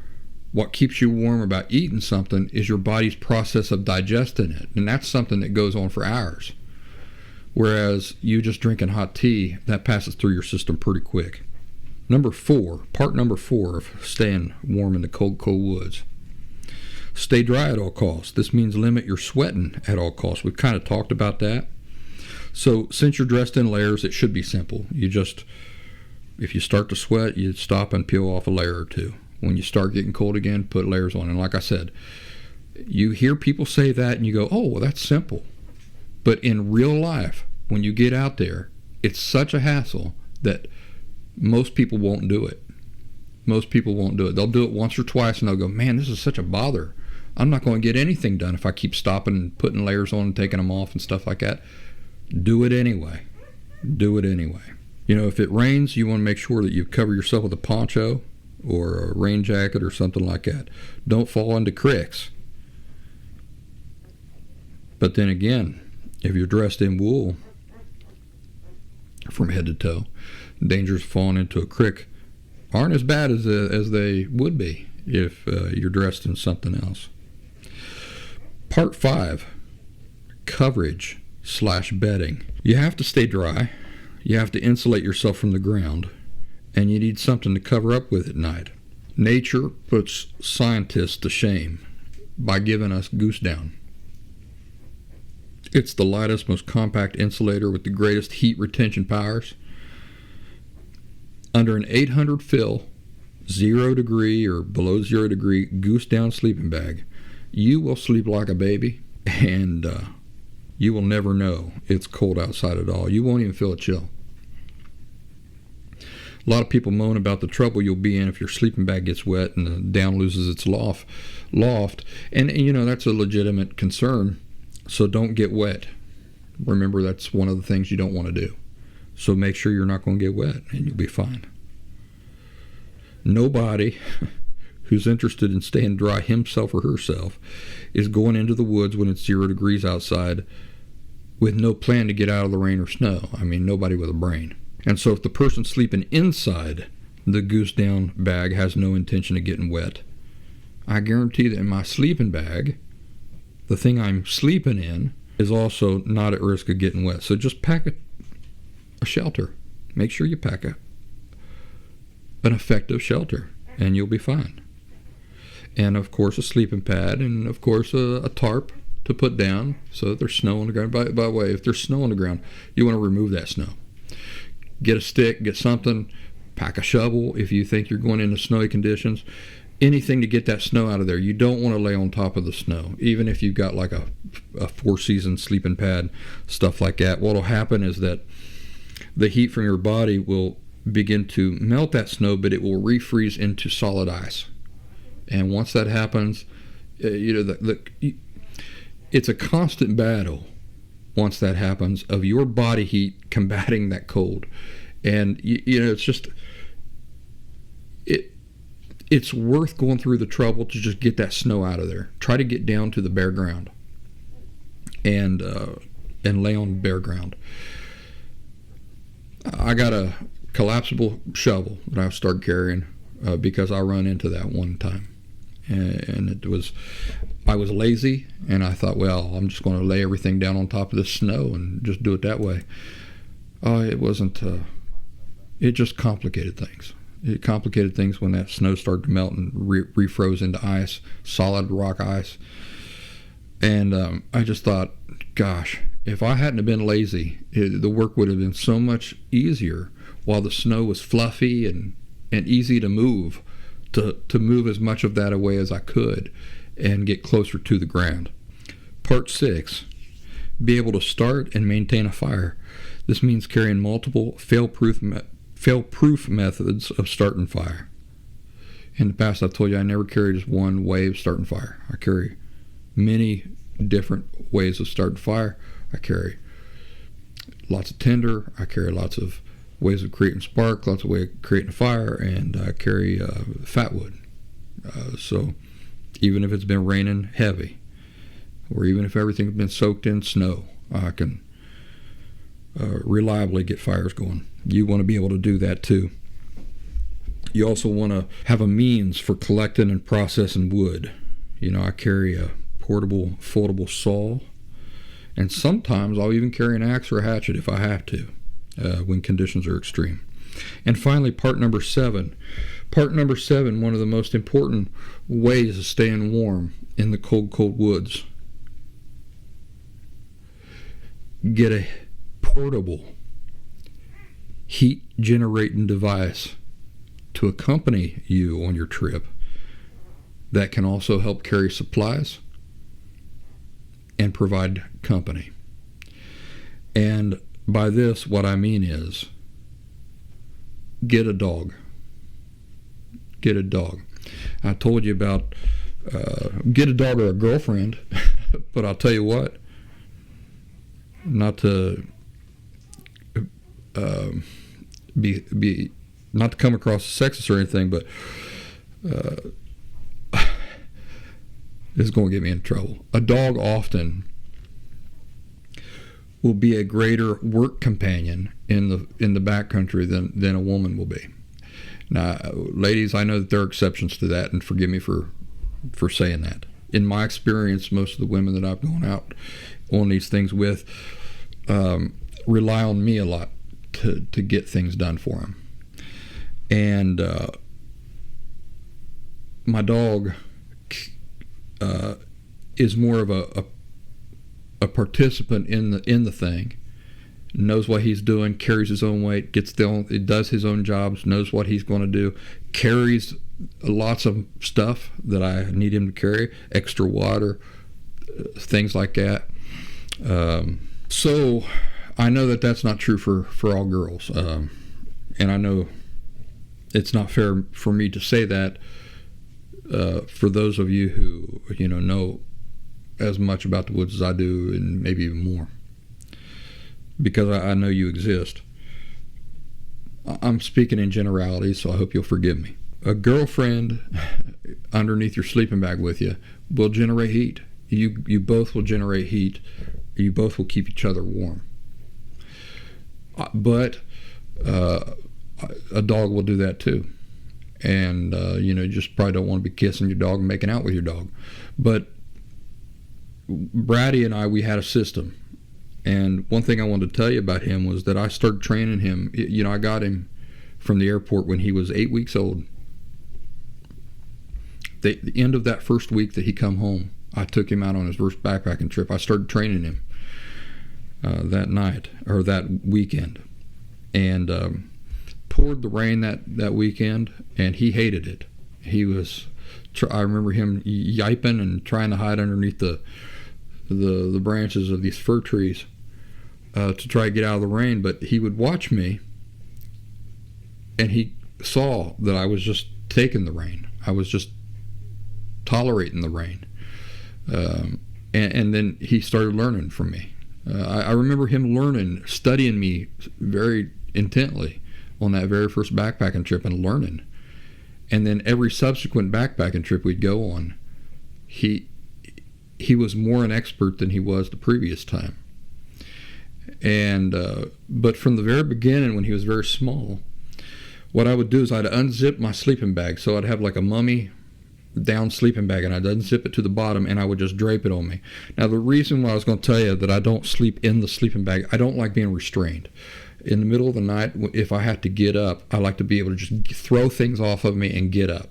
what keeps you warm about eating something is your body's process of digesting it. And that's something that goes on for hours. Whereas you just drinking hot tea, that passes through your system pretty quick. Part number four of staying warm in the cold, cold woods. Stay dry at all costs. This means limit your sweating at all costs. We've kind of talked about that. So since you're dressed in layers, it should be simple. If you start to sweat, you stop and peel off a layer or two. When you start getting cold again, put layers on. And like I said, you hear people say that and you go, oh, well, that's simple. But in real life, when you get out there, it's such a hassle that most people won't do it. Most people won't do it. They'll do it once or twice and they'll go, man, this is such a bother. I'm not going to get anything done if I keep stopping and putting layers on and taking them off and stuff like that. Do it anyway. Do it anyway. You know, if it rains, you want to make sure that you cover yourself with a poncho or a rain jacket or something like that. Don't fall into creeks. But then again, if you're dressed in wool from head to toe, dangers of falling into a creek aren't as bad as they would be if you're dressed in something else. Part 5, coverage/bedding. You have to stay dry. You have to insulate yourself from the ground, and you need something to cover up with at night. Nature puts scientists to shame by giving us goose down. It's the lightest, most compact insulator with the greatest heat retention powers. Under an 800 fill, 0 degree or below 0 degree goose down sleeping bag, you will sleep like a baby, and you will never know it's cold outside at all. You won't even feel a chill. A lot of people moan about the trouble you'll be in if your sleeping bag gets wet and the down loses its loft. And you know, that's a legitimate concern, so don't get wet. Remember, that's one of the things you don't want to do. So make sure you're not going to get wet, and you'll be fine. Nobody who's interested in staying dry himself or herself is going into the woods when it's 0 degrees outside with no plan to get out of the rain or snow. I mean, nobody with a brain. And so if the person sleeping inside the goose down bag has no intention of getting wet, I guarantee that in my sleeping bag, the thing I'm sleeping in is also not at risk of getting wet. So just pack a shelter. Make sure you pack an effective shelter, and you'll be fine. And of course a sleeping pad, and of course a tarp to put down so that there's snow on the ground. By the way, if there's snow on the ground, you want to remove that snow. Get a stick, get something, pack a shovel if you think you're going into snowy conditions. Anything to get that snow out of there. You don't want to lay on top of the snow, even if you've got like a 4-season sleeping pad, stuff like that. What will happen is that the heat from your body will begin to melt that snow, but it will refreeze into solid ice. And once that happens, it's a constant battle once that happens of your body heat combating that cold. And it's just it's worth going through the trouble to just get that snow out of there. Try to get down to the bare ground and lay on bare ground. I got a collapsible shovel that I started carrying because I run into that one time. And I was lazy, and I thought, well, I'm just going to lay everything down on top of the snow and just do it that way. It wasn't. It just complicated things. It complicated things when that snow started to melt and refroze into ice, solid rock ice. And I just thought, gosh, if I hadn't have been lazy, the work would have been so much easier while the snow was fluffy and easy to move, to move as much of that away as I could and get closer to the ground. Part 6, be able to start and maintain a fire. This means carrying multiple fail-proof methods of starting fire. In the past, I've told you I never carry just one way of starting fire. I carry many different ways of starting fire. I carry lots of tinder. I carry lots of ways of creating spark, lots of ways of creating a fire, and I carry fat wood. So even if it's been raining heavy, or even if everything's been soaked in snow, I can reliably get fires going. You want to be able to do that too. You also want to have a means for collecting and processing wood. I carry a portable foldable saw, and sometimes I'll even carry an axe or a hatchet if I have to, when conditions are extreme. And finally, part number 7. Part number 7, one of the most important ways of staying warm in the cold, cold woods. Get a portable heat generating device to accompany you on your trip that can also help carry supplies and provide company. And by this, what I mean is, get a dog. get a dog. I told you about get a dog or a girlfriend, but I'll tell you what, not to be not to come across as sexist or anything, but this is going to get me in trouble. A dog often will be a greater work companion in the backcountry than a woman will be. Now, ladies, I know that there are exceptions to that, and forgive me for saying that. In my experience, most of the women that I've gone out on these things with rely on me a lot to get things done for them. And my dog is more of a participant in the thing, knows what he's doing, carries his own weight, does his own jobs, knows what he's going to do, carries lots of stuff that I need him to carry, extra water, things like that. So I know that that's not true for all girls, and I know it's not fair for me to say that for those of you who know as much about the woods as I do, and maybe even more, because I know you exist. I'm speaking in generalities, so I hope you'll forgive me. A girlfriend underneath your sleeping bag with you will generate heat. You both will generate heat. You both will keep each other warm. But a dog will do that too. And you just probably don't want to be kissing your dog and making out with your dog. But Braddy and we had a system. And one thing I wanted to tell you about him was that I started training him. I got him from the airport when he was 8 weeks old. The end of that first week that he come home, I took him out on his first backpacking trip. I started training him that night, or that weekend. And poured the rain that weekend, and he hated it. He was, I remember him yiping and trying to hide underneath the branches of these fir trees to try to get out of the rain. But he would watch me, and he saw that I was just taking the rain. I was just tolerating the rain. And then he started learning from me. I remember him studying me very intently on that very first backpacking trip and learning. And then every subsequent backpacking trip we'd go on, he was more an expert than he was the previous time. And but from the very beginning, when he was very small, what I would do is I'd unzip my sleeping bag. So I'd have like a mummy down sleeping bag, and I'd unzip it to the bottom, and I would just drape it on me. Now, the reason why I was going to tell you that I don't sleep in the sleeping bag, I don't like being restrained. In the middle of the night, if I have to get up, I like to be able to just throw things off of me and get up.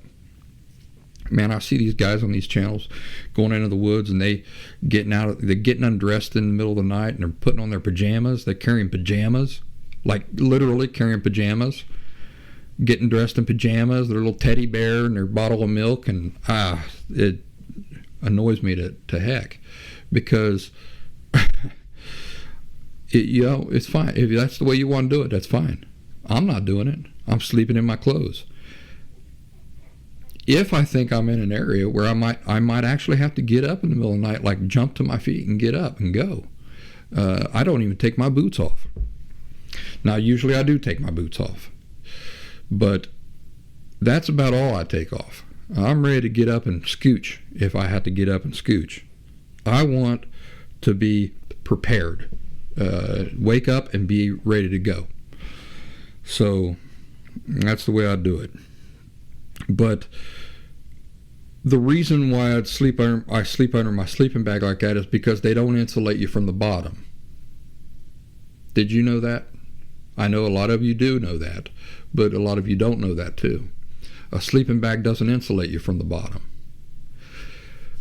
Man, I see these guys on these channels going into the woods, and they're getting undressed in the middle of the night, and they're putting on their pajamas. They're carrying pajamas, like literally carrying pajamas, getting dressed in pajamas, their little teddy bear and their bottle of milk, and it annoys me to heck, because it's fine. If that's the way you want to do it, that's fine. I'm not doing it. I'm sleeping in my clothes. If I think I'm in an area where I might actually have to get up in the middle of the night, like jump to my feet and get up and go, I don't even take my boots off. Now, usually I do take my boots off, but that's about all I take off. I'm ready to get up and scooch if I have to get up and scooch. I want to be prepared. Wake up and be ready to go. So that's the way I do it. But the reason why I sleep under my sleeping bag like that is because they don't insulate you from the bottom. Did you know that? I know a lot of you do know that, but a lot of you don't know that too. A sleeping bag doesn't insulate you from the bottom.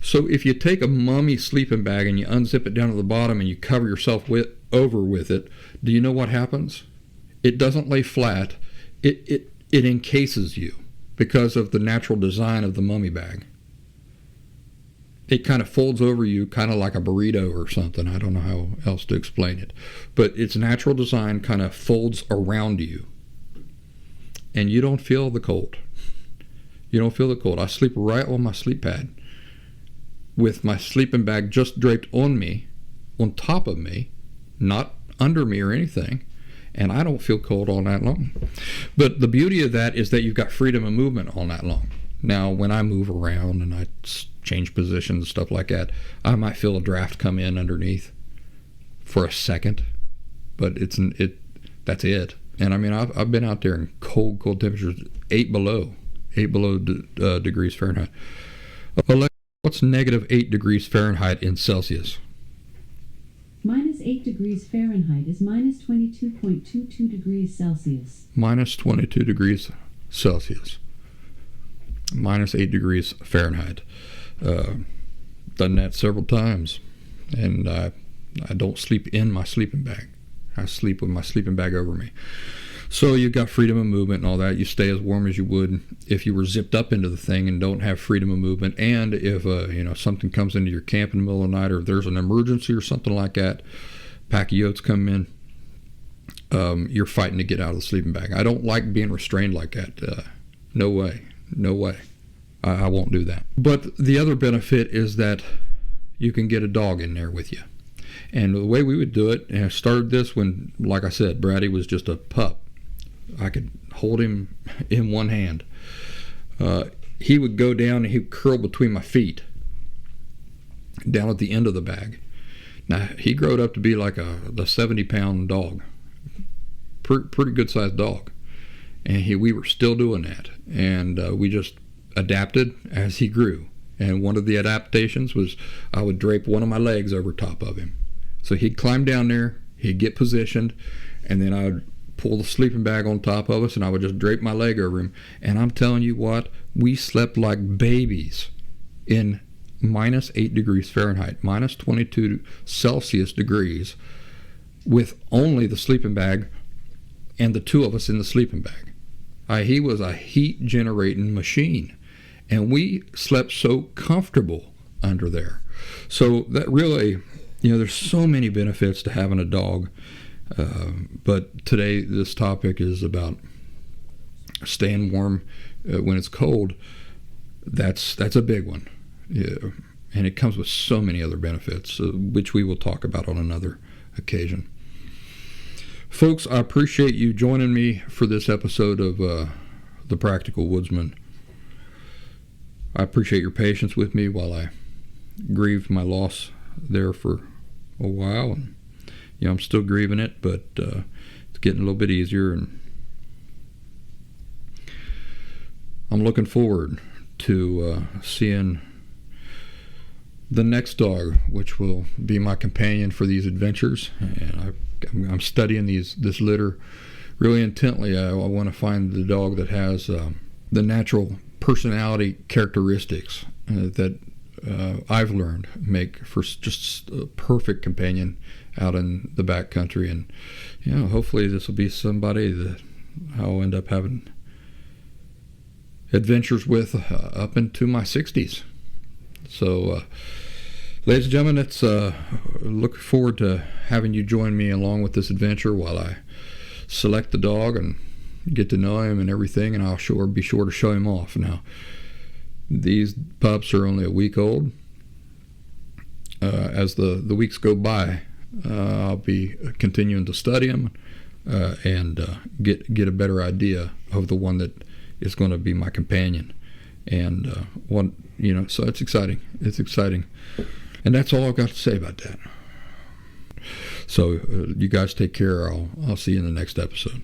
So if you take a mummy sleeping bag and you unzip it down to the bottom and you cover yourself over with it, do you know what happens? It doesn't lay flat. It encases you because of the natural design of the mummy bag. It kind of folds over you, kind of like a burrito or something. I don't know how else to explain it. But its natural design kind of folds around you. And you don't feel the cold. You don't feel the cold. I sleep right on my sleep pad with my sleeping bag just draped on me, on top of me, not under me or anything, and I don't feel cold all night long. But the beauty of that is that you've got freedom of movement all night long. Now, when I move around and I change positions and stuff like that, I might feel a draft come in underneath for a second, but that's it. And I mean, I've been out there in cold temperatures, 8 below degrees Fahrenheit. What's negative 8 degrees Fahrenheit in Celsius? Minus 8 degrees Fahrenheit is minus 22.22 degrees Celsius. Minus 22 degrees Celsius. Minus 8 degrees Fahrenheit. Done that several times. And I don't sleep in my sleeping bag. I sleep with my sleeping bag over me. So you've got freedom of movement and all that. You stay as warm as you would if you were zipped up into the thing and don't have freedom of movement. And if something comes into your camp in the middle of the night, or if there's an emergency or something like that, pack of Yotes come in, you're fighting to get out of the sleeping bag. I don't like being restrained like that. No way. I won't do that. But the other benefit is that you can get a dog in there with you. And the way we would do it, and I started this when, like I said, Braddy was just a pup. I could hold him in one hand. He would go down and he would curl between my feet down at the end of the bag. Now, he growed up to be like the 70-pound dog. Pretty good-sized dog. And we were still doing that. And we just adapted as he grew. And one of the adaptations was I would drape one of my legs over top of him. So he'd climb down there, he'd get positioned, and then I would pull the sleeping bag on top of us, and I would just drape my leg over him. And I'm telling you what, we slept like babies in minus 8 degrees Fahrenheit, minus 22 Celsius degrees, with only the sleeping bag and the two of us in the sleeping bag. He was a heat-generating machine, and we slept so comfortable under there. So that really, there's so many benefits to having a dog. But today this topic is about staying warm when it's cold. That's a big one. Yeah. And it comes with so many other benefits, which we will talk about on another occasion. Folks, I appreciate you joining me for this episode of The Practical Woodsman. I appreciate your patience with me while I grieved my loss there for a while. And I'm still grieving it, but it's getting a little bit easier. And I'm looking forward to seeing the next dog, which will be my companion for these adventures. And I'm studying this litter really intently. I want to find the dog that has the natural personality characteristics that I've learned make for just a perfect companion out in the backcountry. And hopefully this will be somebody that I'll end up having adventures with up into my 60s. So ladies and gentlemen, let's look forward to having you join me along with this adventure while I select the dog and get to know him and everything, and I'll be sure to show him off. Now, these pups are only a week old. As the weeks go by, I'll be continuing to study them and get a better idea of the one that is going to be my companion. And so it's exciting. It's exciting. And that's all I've got to say about that. So you guys take care. I'll see you in the next episode.